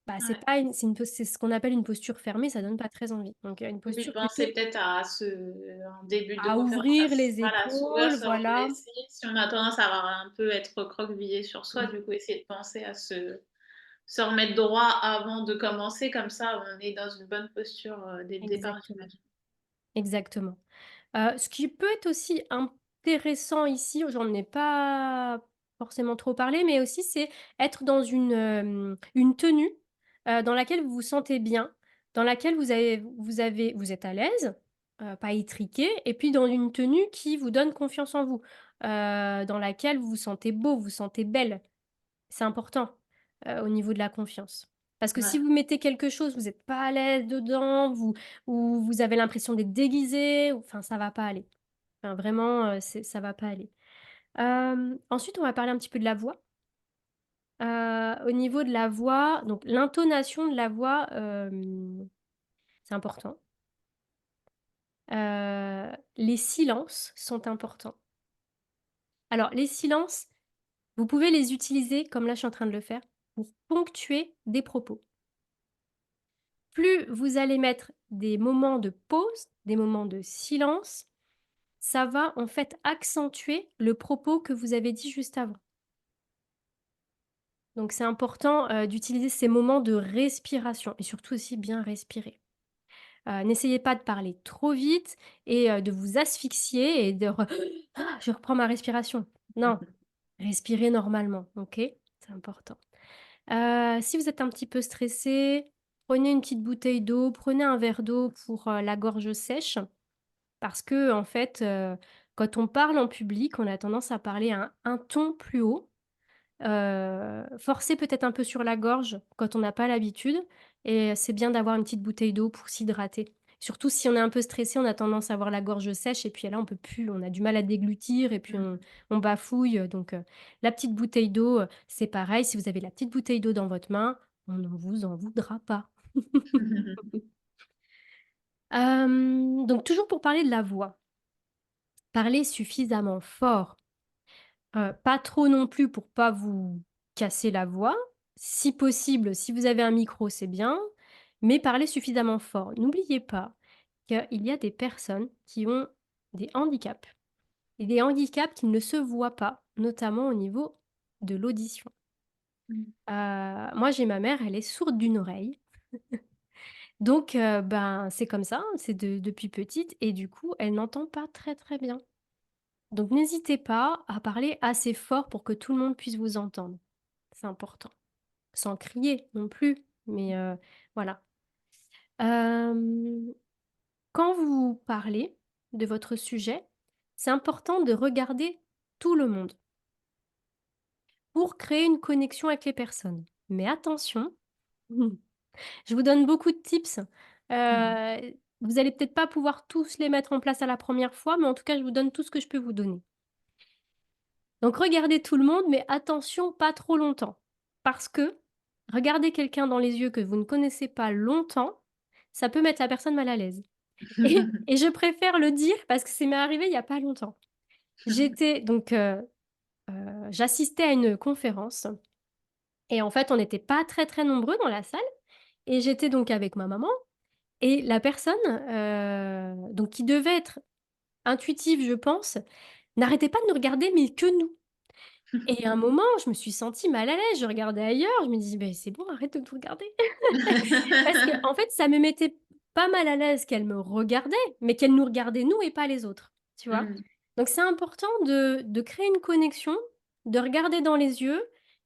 Speaker 1: bah, c'est
Speaker 2: ouais.
Speaker 1: pas une c'est une pos c'est ce qu'on appelle une posture fermée, ça donne pas très envie. Donc une
Speaker 2: Oui, puis
Speaker 1: posture
Speaker 2: penser
Speaker 1: plutôt
Speaker 2: peut-être en début de
Speaker 1: à
Speaker 2: conférence,
Speaker 1: ouvrir les
Speaker 2: voilà, s'ouvrir,
Speaker 1: épaules,
Speaker 2: se
Speaker 1: voilà,
Speaker 2: redresser. Si on a tendance à avoir un peu être recroquevillé sur soi,
Speaker 1: mmh,
Speaker 2: du coup, essayer de penser à se remettre droit avant de commencer, comme ça, on est dans une bonne posture, dès le départ,
Speaker 1: exactement,
Speaker 2: j'imagine.
Speaker 1: exactement. Ce qui peut être aussi intéressant ici, j'en ai pas forcément trop parlé, mais aussi c'est être dans une tenue, dans laquelle vous vous sentez bien, dans laquelle vous êtes à l'aise, pas étriqué et puis dans une tenue qui vous donne confiance en vous, dans laquelle vous vous sentez beau, vous vous sentez belle. C'est important, au niveau de la confiance. Parce que si
Speaker 2: Ouais.
Speaker 1: vous mettez quelque chose, vous êtes pas à l'aise dedans, ou vous avez l'impression d'être déguisé, ou enfin ça va pas aller. Enfin vraiment, ça va pas aller. Ensuite, on va parler un petit peu de la voix. Au niveau de la voix, donc l'intonation de la voix, c'est important. Les silences sont importants. Alors les silences, vous pouvez les utiliser, comme là je suis en train de le faire, pour ponctuer des propos. Plus vous allez mettre des moments de pause, des moments de silence, ça va en fait accentuer le propos que vous avez dit juste avant. Donc c'est important, d'utiliser ces moments de respiration et surtout aussi bien respirer. N'essayez pas de parler trop vite et de vous asphyxier et «Ah, je reprends ma respiration». Non, respirez normalement, OK? C'est important. Si vous êtes un petit peu stressé, prenez une petite bouteille d'eau, prenez un verre d'eau pour, la gorge sèche parce que en fait, quand on parle en public, on a tendance à parler à un ton plus haut. Forcer peut-être un peu sur la gorge quand on n'a pas l'habitude et c'est bien d'avoir une petite bouteille d'eau pour s'hydrater. Surtout si on est un peu stressé, on a tendance à avoir la gorge sèche et puis là on peut plus, on a du mal à déglutir et puis on bafouille, donc la petite bouteille d'eau, c'est pareil, si vous avez la petite bouteille d'eau dans votre main, on ne vous en voudra pas. Donc toujours pour parler de la voix, parler suffisamment fort. Pas trop non plus pour pas vous casser la voix. Si possible, si vous avez un micro, c'est bien, mais parlez suffisamment fort. N'oubliez pas qu'il y a des personnes qui ont des handicaps et des handicaps qui ne se voient pas, notamment au niveau de l'audition. Moi, j'ai ma mère, elle est sourde d'une oreille, donc ben, c'est comme ça, hein, c'est depuis petite et du coup, elle n'entend pas très, très bien. Donc n'hésitez pas à parler assez fort pour que tout le monde puisse vous entendre. c'est important. Sans crier non plus, mais voilà. Hem, Quand vous parlez de votre sujet, c'est important de regarder tout le monde pour créer une connexion avec les personnes. Mais attention, je vous donne beaucoup de tips.
Speaker 2: Mmh.
Speaker 1: Vous allez peut-être pas pouvoir tous les mettre en place à la première fois, mais en tout cas, je vous donne tout ce que je peux vous donner. Donc regardez tout le monde, mais attention, pas trop longtemps. Parce que regarder quelqu'un dans les yeux que vous ne connaissez pas longtemps, ça peut mettre la personne mal à l'aise. Et je préfère le dire parce que ça m'est arrivé il y a pas longtemps. J'étais donc, j'assistais à une conférence et en fait, on n'était pas très, très nombreux dans la salle et j'étais donc avec ma maman et la personne, donc qui devait être intuitive, je pense, n'arrêtait pas de nous regarder, mais que nous. Et à un moment, je me suis sentie mal à l'aise, je regardais ailleurs, je me dis: «Beh, c'est bon, arrête de nous regarder». Parce qu'en fait, ça me mettait pas mal à l'aise qu'elle me regardait, mais qu'elle nous regardait nous et pas les autres, tu vois?
Speaker 2: Mmh.
Speaker 1: Donc c'est important de créer une connexion, de regarder dans les yeux,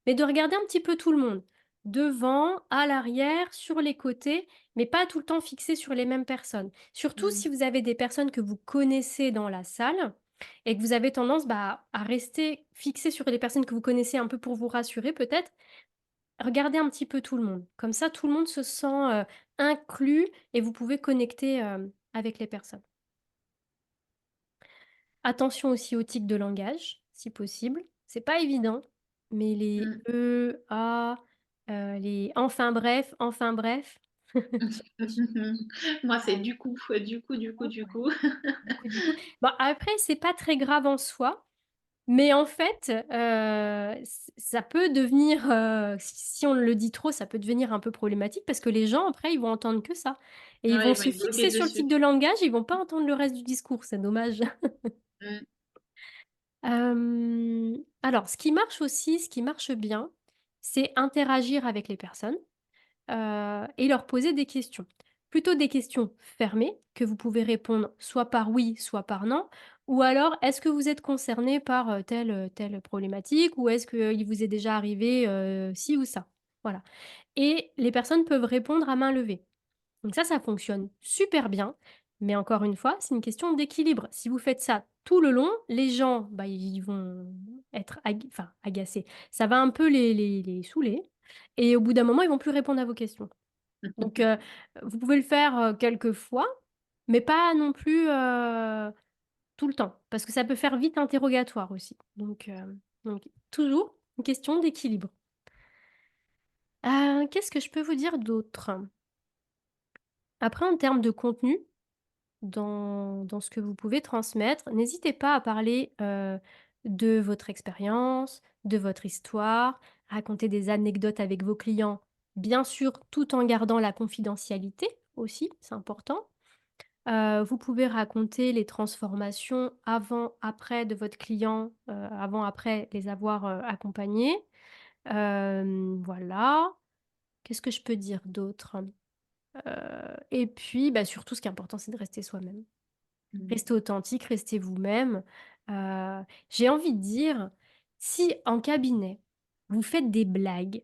Speaker 1: mais de regarder un petit peu tout le monde. Devant, à l'arrière, sur les côtés, mais pas tout le temps fixé sur les mêmes personnes. Surtout
Speaker 2: Mmh.
Speaker 1: si vous avez des personnes que vous connaissez dans la salle et que vous avez tendance, bah, à rester fixé sur les personnes que vous connaissez un peu pour vous rassurer peut-être. Regardez un petit peu tout le monde. Comme ça, tout le monde se sent, inclus et vous pouvez connecter, avec les personnes. Attention aussi aux tics de langage, si possible. C'est pas évident, mais les
Speaker 2: Mmh.
Speaker 1: E, A, les enfin bref, c'est ch
Speaker 2: Moi, c'est
Speaker 1: ah,
Speaker 2: du
Speaker 1: ouais,
Speaker 2: coup.
Speaker 1: du coup. Bon après, c'est pas très grave en soi. Mais en fait, ça peut devenir, si on le dit trop, ça peut devenir un peu problématique parce que les gens après, ils vont entendre que ça et ils
Speaker 2: Ouais,
Speaker 1: vont
Speaker 2: ils vont
Speaker 1: se
Speaker 2: être bloqués
Speaker 1: fixer sur le
Speaker 2: dessus.
Speaker 1: tic de langage, ils vont pas entendre le reste du discours, c'est dommage.
Speaker 2: Mmh.
Speaker 1: Alors ce qui marche aussi, ce qui marche bien, c'est interagir avec les personnes. Et leur poser des questions. Plutôt des questions fermées que vous pouvez répondre soit par oui, soit par non, ou alors: «Est-ce que vous êtes concerné par, telle problématique?» ou «Est-ce qu'il vous est déjà arrivé, ci ou ça?» Voilà, et les personnes peuvent répondre à main levée. Donc ça fonctionne super bien, mais encore une fois, c'est une question d'équilibre. Si vous faites ça tout le long, les gens, bah, ils vont être agacés. Ça va un peu les saouler et au bout d'un moment, ils vont plus répondre à vos questions. Donc vous pouvez le faire, quelques fois, mais pas non plus, tout le temps, parce que ça peut faire vite interrogatoire aussi. Donc toujours une question d'équilibre. Qu'est-ce que je peux vous dire d'autre? Après en termes de contenu, dans ce que vous pouvez transmettre, n'hésitez pas à parler, de votre expérience, de votre histoire, raconter des anecdotes avec vos clients, bien sûr, tout en gardant la confidentialité aussi, c'est important. Vous pouvez raconter les transformations avant, après de votre client, avant, après les avoir, accompagnés. Voilà. Qu'est-ce que je peux dire d'autre? Et puis, bah, surtout ce qui est important, c'est de rester soi-même.
Speaker 2: Mmh.
Speaker 1: Restez authentique, restez vous-même. J'ai envie de dire, si en cabinet, vous faites des blagues,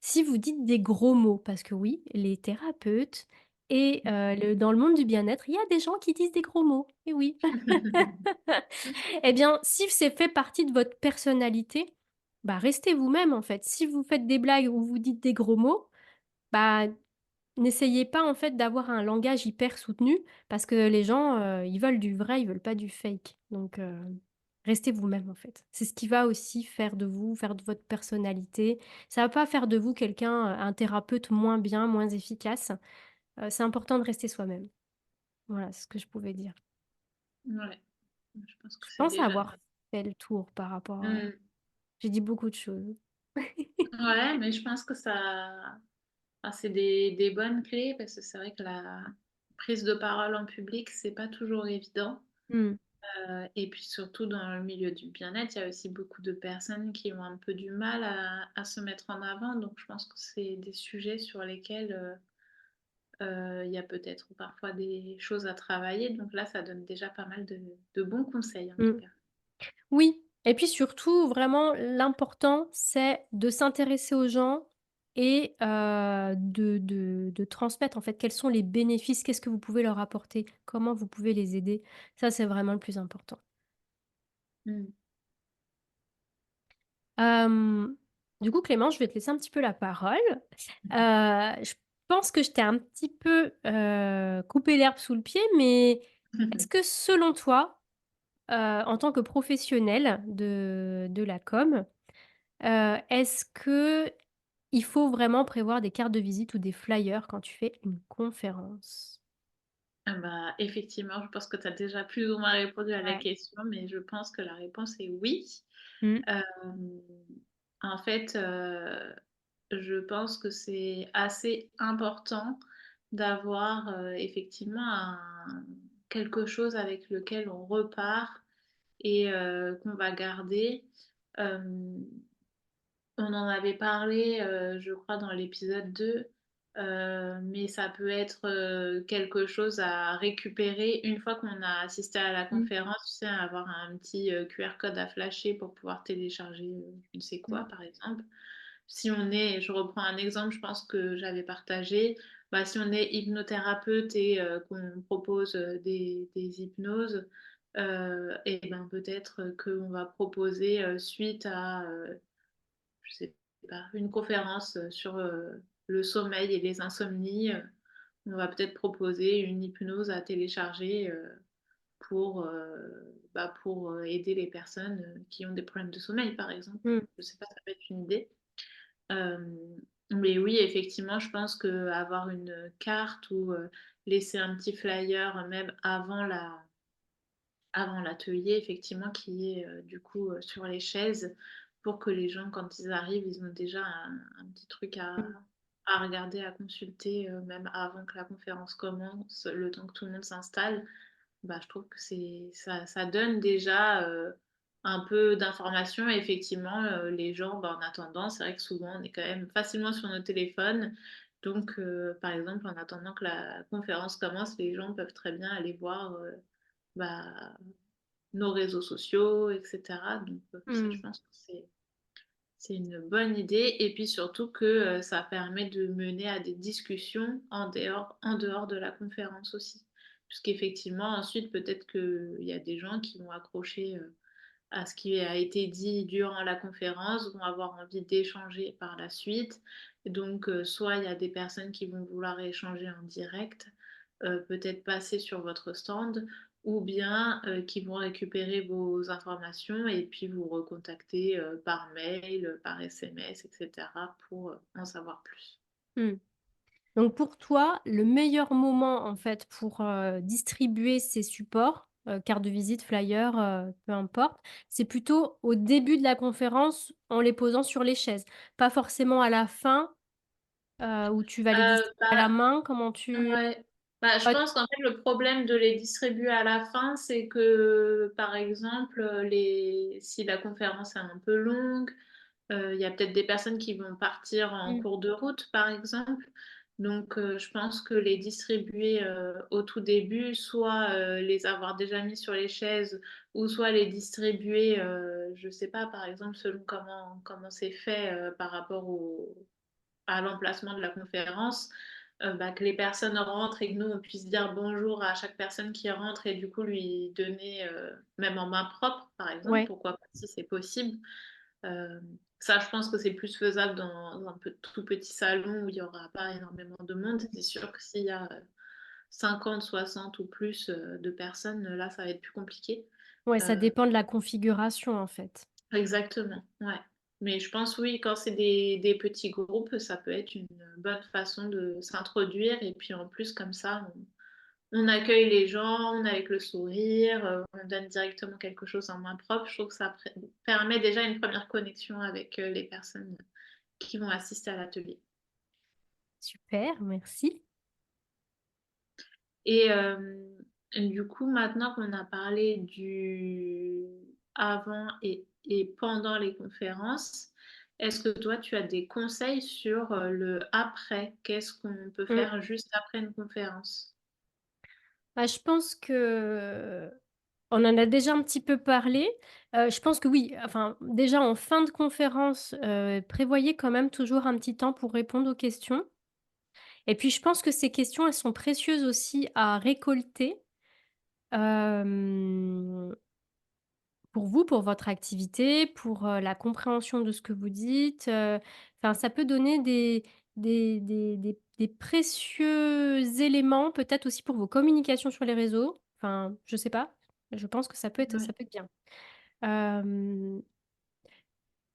Speaker 1: si vous dites des gros mots, parce que oui, les thérapeutes et dans le monde du bien-être, il y a des gens qui disent des gros mots, et oui. Eh bien, si c'est fait partie de votre personnalité, bah, restez vous-même, en fait. Si vous faites des blagues ou vous dites des gros mots, bah, n'essayez pas, en fait, d'avoir un langage hyper soutenu parce que les gens, ils veulent du vrai, ils veulent pas du fake. Donc restez vous-même, en fait. C'est ce qui va aussi faire de vous, faire de votre personnalité. Ça va pas faire de vous quelqu'un, un thérapeute moins bien, moins efficace. C'est important de rester soi-même. Voilà, c'est ce que je pouvais dire.
Speaker 2: Ouais, je pense que
Speaker 1: Je
Speaker 2: c'est
Speaker 1: pense
Speaker 2: déjà
Speaker 1: avoir fait le tour par rapport à
Speaker 2: mmh.
Speaker 1: j'ai dit beaucoup de choses.
Speaker 2: Ouais, mais je pense que ça c'est des bonnes clés parce que c'est vrai que la prise de parole en public, c'est pas toujours évident,
Speaker 1: Mmh.
Speaker 2: et puis surtout dans le milieu du bien-être, il y a aussi beaucoup de personnes qui ont un peu du mal à se mettre en avant, donc je pense que c'est des sujets sur lesquels, il y a peut-être parfois des choses à travailler, donc là, ça donne déjà pas mal de bons conseils en tout
Speaker 1: Mmh.
Speaker 2: cas.
Speaker 1: Oui. Et puis surtout, vraiment, l'important, c'est de s'intéresser aux gens et de transmettre, en fait, quels sont les bénéfices, qu'est-ce que vous pouvez leur apporter, comment vous pouvez les aider. Ça, c'est vraiment le plus important.
Speaker 2: Mmh.
Speaker 1: Hem, du coup, Clément, je vais te laisser un petit peu la parole. Je pense que je t'ai un petit peu, coupé l'herbe sous le pied, mais est-ce que selon toi, en tant que professionnel de la com, est-ce qu'il faut vraiment prévoir des cartes de visite ou des flyers quand tu fais une conférence?
Speaker 2: Ah bah, effectivement, je pense que tu as déjà plus ou moins répondu à la
Speaker 1: Ouais.
Speaker 2: question, mais je pense que la réponse est oui.
Speaker 1: Mmh.
Speaker 2: Hem, En fait, je pense que c'est assez important d'avoir, effectivement quelque chose avec lequel on repart et qu'on va garder. Hem On en avait parlé, je crois dans l'épisode 2, mais ça peut être, quelque chose à récupérer une fois qu'on a assisté à la
Speaker 1: Mmh.
Speaker 2: conférence, tu sais, avoir un petit, QR code à flasher pour pouvoir télécharger, je ne sais quoi,
Speaker 1: Mmh.
Speaker 2: par exemple. Si on est Je reprends un exemple, je pense que j'avais partagé, bah, si on est hypnothérapeute et qu'on propose, des hypnoses, et ben, peut-être, qu'on va proposer, suite à, je sais pas, une conférence, sur, le sommeil et les insomnies, on va peut-être proposer une hypnose à télécharger, pour, aider les personnes, qui ont des problèmes de sommeil, par exemple.
Speaker 1: Mmh.
Speaker 2: Je sais pas, ça peut être une idée. Hem, mais oui, effectivement, je pense qu'avoir une carte ou, laisser un petit flyer, même avant l'atelier, effectivement, qui est, du coup, sur les chaises pour que les gens, quand ils arrivent, ils ont déjà un petit truc
Speaker 1: Mmh.
Speaker 2: à regarder, à consulter, même avant que la conférence commence, le temps que tout le monde s'installe. Bah, je trouve que ça donne déjà, un peu d'informations et effectivement, les gens, bah, en attendant, c'est vrai que souvent, on est quand même facilement sur nos téléphones. Donc par exemple, en attendant que la conférence commence, les gens peuvent très bien aller voir, bah, nos réseaux sociaux et cetera. Donc ça, je
Speaker 1: Mmh.
Speaker 2: pense que c'est une bonne idée et puis surtout que, ça permet de mener à des discussions en dehors de la conférence aussi. Puisqu'effectivement ensuite peut-être qu'il y a des gens qui vont accrocher, à ce qui a été dit durant la conférence, vont avoir envie d'échanger par la suite. Et donc, soit il y a des personnes qui vont vouloir échanger en direct, peut-être passer sur votre stand, ou bien qui vont récupérer vos informations et puis vous recontacter par mail, par SMS, etc. pour en savoir plus.
Speaker 1: Mmh. Donc pour toi, le meilleur moment, en fait, pour, distribuer ces supports, carte de visite, flyer, peu importe, c'est plutôt au début de la conférence en les posant sur les chaises? Pas forcément à la fin, où tu vas les distribuer à la
Speaker 2: Bah,
Speaker 1: main? Comment tu
Speaker 2: ouais, bah, je
Speaker 1: ouais,
Speaker 2: pense qu'en fait, le problème de les distribuer à la fin, c'est que, par exemple, si la conférence est un peu longue, il y a peut-être des personnes qui vont partir en
Speaker 1: mmh,
Speaker 2: cours de route, par exemple. Donc, je pense que les distribuer, au tout début, soit, les avoir déjà mis sur les chaises ou soit les distribuer, je sais pas, par exemple, selon comment c'est fait, par rapport à l'emplacement de la conférence, bah, que les personnes rentrent et que nous, on puisse dire bonjour à chaque personne qui rentre et du coup lui donner, même en main propre, par exemple,
Speaker 1: ouais,
Speaker 2: pourquoi pas si c'est possible. Ça, je pense que c'est plus faisable dans un tout petit salon où il y aura pas énormément de monde. C'est sûr que s'il y a, 50, 60 ou plus, de personnes, là, ça va être plus compliqué.
Speaker 1: ouais, ça
Speaker 2: Heu
Speaker 1: dépend de la configuration, en fait.
Speaker 2: Exactement, ouais. Mais je pense oui, quand c'est des petits groupes, ça peut être une bonne façon de s'introduire et puis en plus comme ça, on accueille les gens, on est avec le sourire, on donne directement quelque chose en main propre. Je trouve que ça permet déjà une première connexion avec, les personnes qui vont assister à l'atelier.
Speaker 1: Super, merci.
Speaker 2: Et du coup, maintenant qu'on a parlé du avant et pendant les conférences, est-ce que toi, tu as des conseils sur, le après? Qu'est-ce qu'on peut
Speaker 1: Mmh.
Speaker 2: faire juste après une conférence?
Speaker 1: Bah, je pense que On en a déjà un petit peu parlé. Je pense que oui, enfin, déjà en fin de conférence, prévoyez quand même toujours un petit temps pour répondre aux questions et puis je pense que ces questions, elles sont précieuses aussi à récolter, hem, pour vous, pour votre activité, pour, la compréhension de ce que vous dites, enfin ça peut donner des précieux éléments, peut-être aussi pour vos communications sur les réseaux. Enfin, je sais pas, je pense que ça
Speaker 2: Oui.
Speaker 1: peut être bien. Hem,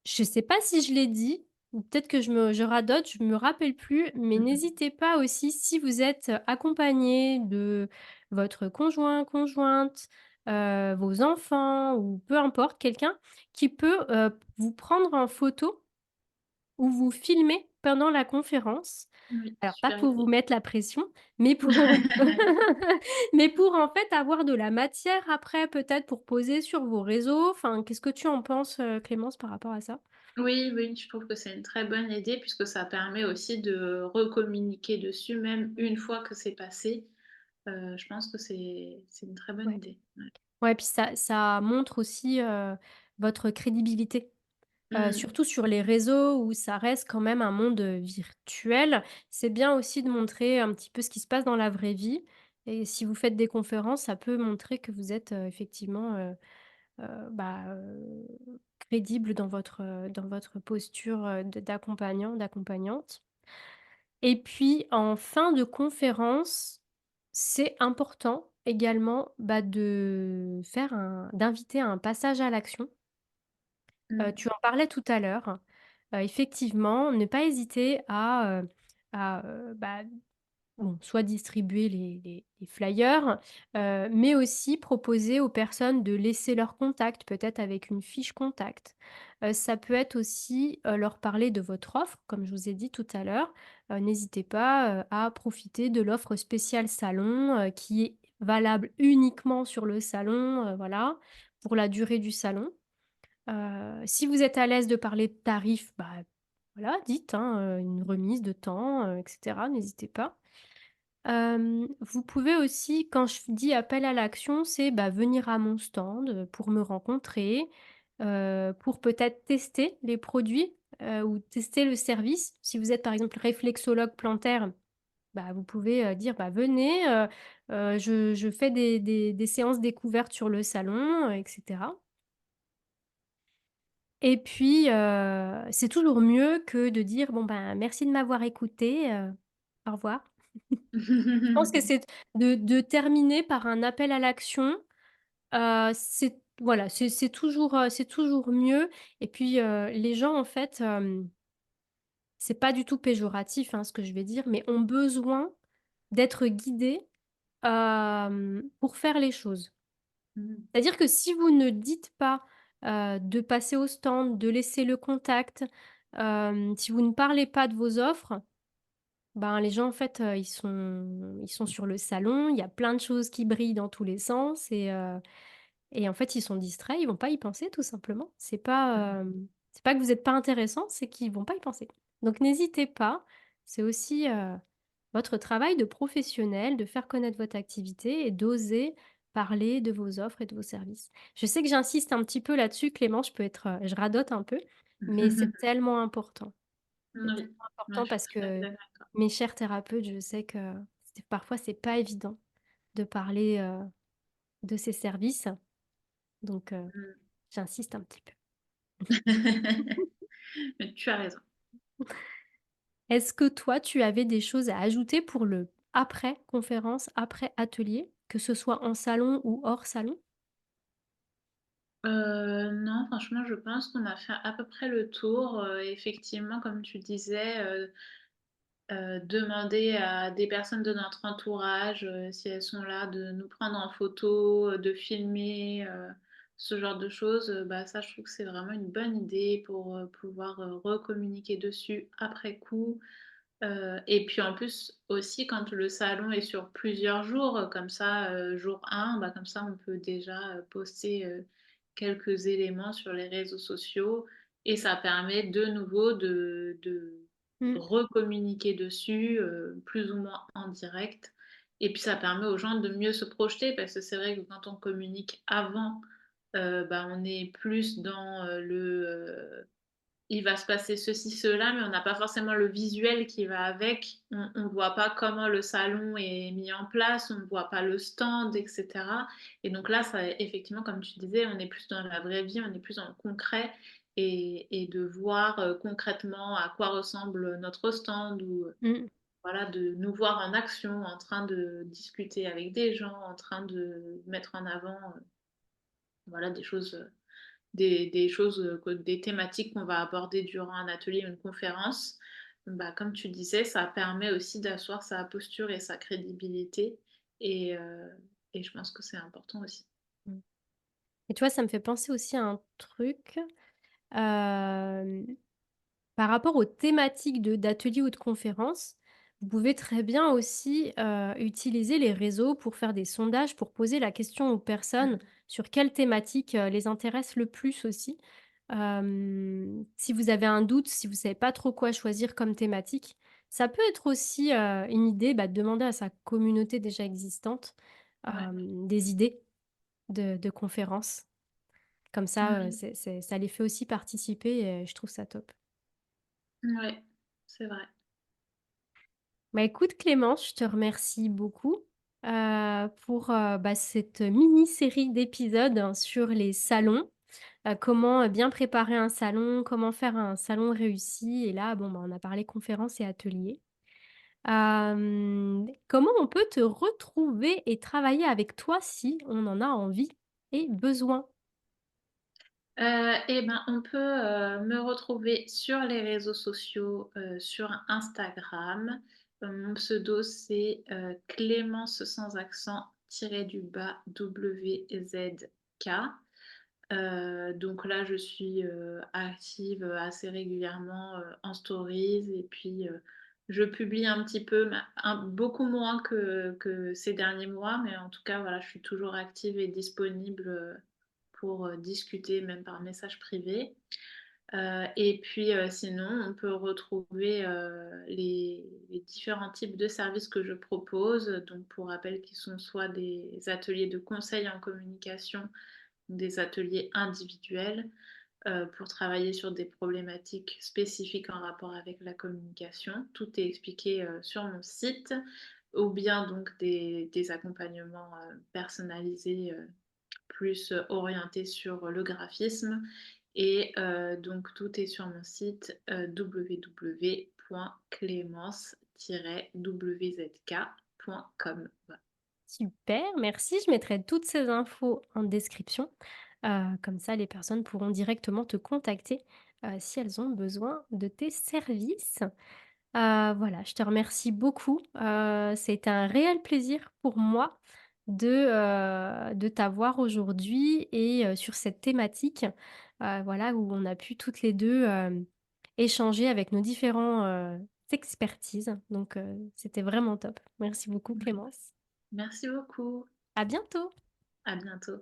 Speaker 1: je sais pas si je l'ai dit ou peut-être que je radote, je me rappelle plus, mais n'hésitez pas aussi si vous êtes accompagné de votre conjoint, conjointe, vos enfants ou peu importe, quelqu'un qui peut, vous prendre en photo ou vous filmer pendant la conférence.
Speaker 2: Oui,
Speaker 1: Alors pas
Speaker 2: super
Speaker 1: pour vous
Speaker 2: idée.
Speaker 1: mettre la pression, mais pour mais pour en fait avoir de la matière après peut-être pour poser sur vos réseaux. Enfin, qu'est-ce que tu en penses, Clémence, par rapport à ça?
Speaker 2: Oui, oui, je trouve que c'est une très bonne idée puisque ça permet aussi de recommuniquer dessus, même une fois que c'est passé. Je pense que c'est une très bonne
Speaker 1: Ouais.
Speaker 2: idée. Ouais.
Speaker 1: Ouais, puis ça montre aussi, votre crédibilité.
Speaker 2: Mmh.
Speaker 1: Surtout sur les réseaux où ça reste quand même un monde, virtuel. C'est bien aussi de montrer un petit peu ce qui se passe dans la vraie vie et si vous faites des conférences, ça peut montrer que vous êtes, effectivement, bah, crédible dans votre posture, de d'accompagnant, d'accompagnante. Et puis en fin de conférence, c'est important également, bah, d'inviter à un passage à l'action.
Speaker 2: Mmh.
Speaker 1: Tu en parlais tout à l'heure. Effectivement, ne pas hésiter bah, bon, soit distribuer les flyers, mais aussi proposer aux personnes de laisser leur contact, peut-être avec une fiche contact. Ça peut être aussi, leur parler de votre offre, comme je vous ai dit tout à l'heure. N'hésitez pas, à profiter de l'offre spéciale salon, qui est valable uniquement sur le salon, voilà, pour la durée du salon. Si vous êtes à l'aise de parler de tarifs, bah, voilà, dites, hein, une remise de temps, et cetera, n'hésitez pas. Vous pouvez aussi, quand je dis appel à l'action, c'est, bah, venir à mon stand, pour me rencontrer, pour peut-être tester les produits, ou tester le service. Si vous êtes par exemple réflexologue plantaire, bah, vous pouvez, dire: «Bah, venez, je fais des séances découvertes sur le salon», et cetera. Et puis, c'est toujours mieux que de dire: «Bon, ben, merci de m'avoir écouté, au revoir». Je pense que c'est de terminer par un appel à l'action, c'est voilà, c'est toujours mieux et puis, les gens en fait, c'est pas du tout péjoratif, hein, ce que je vais dire, mais ont besoin d'être guidés, pour faire les choses.
Speaker 2: Mmh.
Speaker 1: C'est-à-dire que si vous ne dites pas, de passer au stand, de laisser le contact, si vous ne parlez pas de vos offres, ben, les gens en fait, ils sont sur le salon, il y a plein de choses qui brillent dans tous les sens et en fait, ils sont distraits, ils vont pas y penser tout simplement. C'est pas que vous êtes pas intéressant, c'est qu'ils vont pas y penser. Donc n'hésitez pas, c'est aussi, votre travail de professionnel, de faire connaître votre activité et d'oser parler de vos offres et de vos services. Je sais que j'insiste un petit peu là-dessus, Clémence, je radote un peu, mais c'est tellement important. C'est
Speaker 2: Oui,
Speaker 1: tellement
Speaker 2: moi
Speaker 1: important
Speaker 2: je suis
Speaker 1: parce
Speaker 2: tout à fait
Speaker 1: que
Speaker 2: d'accord.
Speaker 1: mes chers thérapeutes, je sais que parfois c'est pas évident de parler, de ces services, donc
Speaker 2: Mmh.
Speaker 1: j'insiste un petit peu.
Speaker 2: Mais tu as raison.
Speaker 1: Est-ce que toi, tu avais des choses à ajouter pour le après conférence, après atelier, que ce soit en salon ou hors salon?
Speaker 2: Non, franchement, je pense qu'on a fait à peu près le tour. Effectivement, comme tu disais, demander à des personnes de notre entourage, si elles sont là, de nous prendre en photo, de filmer, ce genre de choses, bah, ça, je trouve que c'est vraiment une bonne idée pour, pouvoir, recommuniquer dessus après coup. Et puis en plus aussi quand le salon est sur plusieurs jours, comme ça, jour un bah, comme ça on peut déjà, poster, quelques éléments sur les réseaux sociaux et ça permet de nouveau de
Speaker 1: Mmh.
Speaker 2: recommuniquer dessus, plus ou moins en direct et puis ça permet aux gens de mieux se projeter parce que c'est vrai que quand on communique avant, bah, on est plus dans, il va se passer ceci, cela, mais on n'a pas forcément le visuel qui va avec. On voit pas comment le salon est mis en place, on ne voit pas le stand, et cetera, et donc là, ça effectivement, comme tu disais, on est plus dans la vraie vie, on est plus dans le concret, et de voir, concrètement à quoi ressemble notre stand, ou
Speaker 1: Mmh.
Speaker 2: voilà, de nous voir en action, en train de discuter avec des gens, en train de mettre en avant, voilà, des choses, des thématiques qu'on va aborder durant un atelier ou une conférence. Bah, comme tu disais, ça permet aussi d'asseoir sa posture et sa crédibilité, et heu et je pense que c'est important aussi.
Speaker 1: Mmh. Et tu vois, ça me fait penser aussi à un truc, hem, par rapport aux thématiques d'ateliers ou de conférences, vous pouvez très bien aussi, utiliser les réseaux pour faire des sondages, pour poser la question aux personnes sur quelle thématique, les intéresse le plus aussi. Si vous avez un doute, si vous savez pas trop quoi choisir comme thématique, ça peut être aussi, une idée, bah, de demander à sa communauté déjà existante,
Speaker 2: Ouais.
Speaker 1: des idées de conférences. Comme ça,
Speaker 2: Mmh.
Speaker 1: c'est ça les fait aussi participer et je trouve ça top.
Speaker 2: Ouais, c'est vrai.
Speaker 1: Bah, écoute Clémence, je te remercie beaucoup, pour, bah, cette mini-série d'épisodes hein, sur les salons, comment, bien préparer un salon, comment faire un salon réussi et là, bon, bah, on a parlé conférences et ateliers. Comment on peut te retrouver et travailler avec toi si on en a envie et besoin?
Speaker 2: Et ben, on peut, me retrouver sur les réseaux sociaux, sur Instagram. Mon pseudo c'est, Clémence sans accent tiré du bas WZK. Donc là, je suis, active, assez régulièrement, en stories, et puis, je publie un petit peu, mais beaucoup moins que ces derniers mois, mais en tout cas, voilà, je suis toujours active et disponible, pour, discuter même par message privé. Et puis, sinon, on peut retrouver, les différents types de services que je propose, donc pour rappel qui sont soit des ateliers de conseil en communication, des ateliers individuels, pour travailler sur des problématiques spécifiques en rapport avec la communication. Tout est expliqué, sur mon site, ou bien donc des accompagnements, personnalisés, plus, orientés sur le graphisme, et donc tout est sur mon site, www.clémence-wzk.com. Voilà.
Speaker 1: Super, merci. Je mettrai toutes ces infos en description. Comme ça, les personnes pourront directement te contacter, si elles ont besoin de tes services. Voilà, je te remercie beaucoup. C'était un réel plaisir pour moi de t'avoir aujourd'hui et sur cette thématique, voilà, où on a pu toutes les 2 échanger avec nos différents, expertises. Donc, c'était vraiment top. Merci beaucoup Clémence.
Speaker 2: Merci beaucoup.
Speaker 1: À bientôt.
Speaker 2: À bientôt.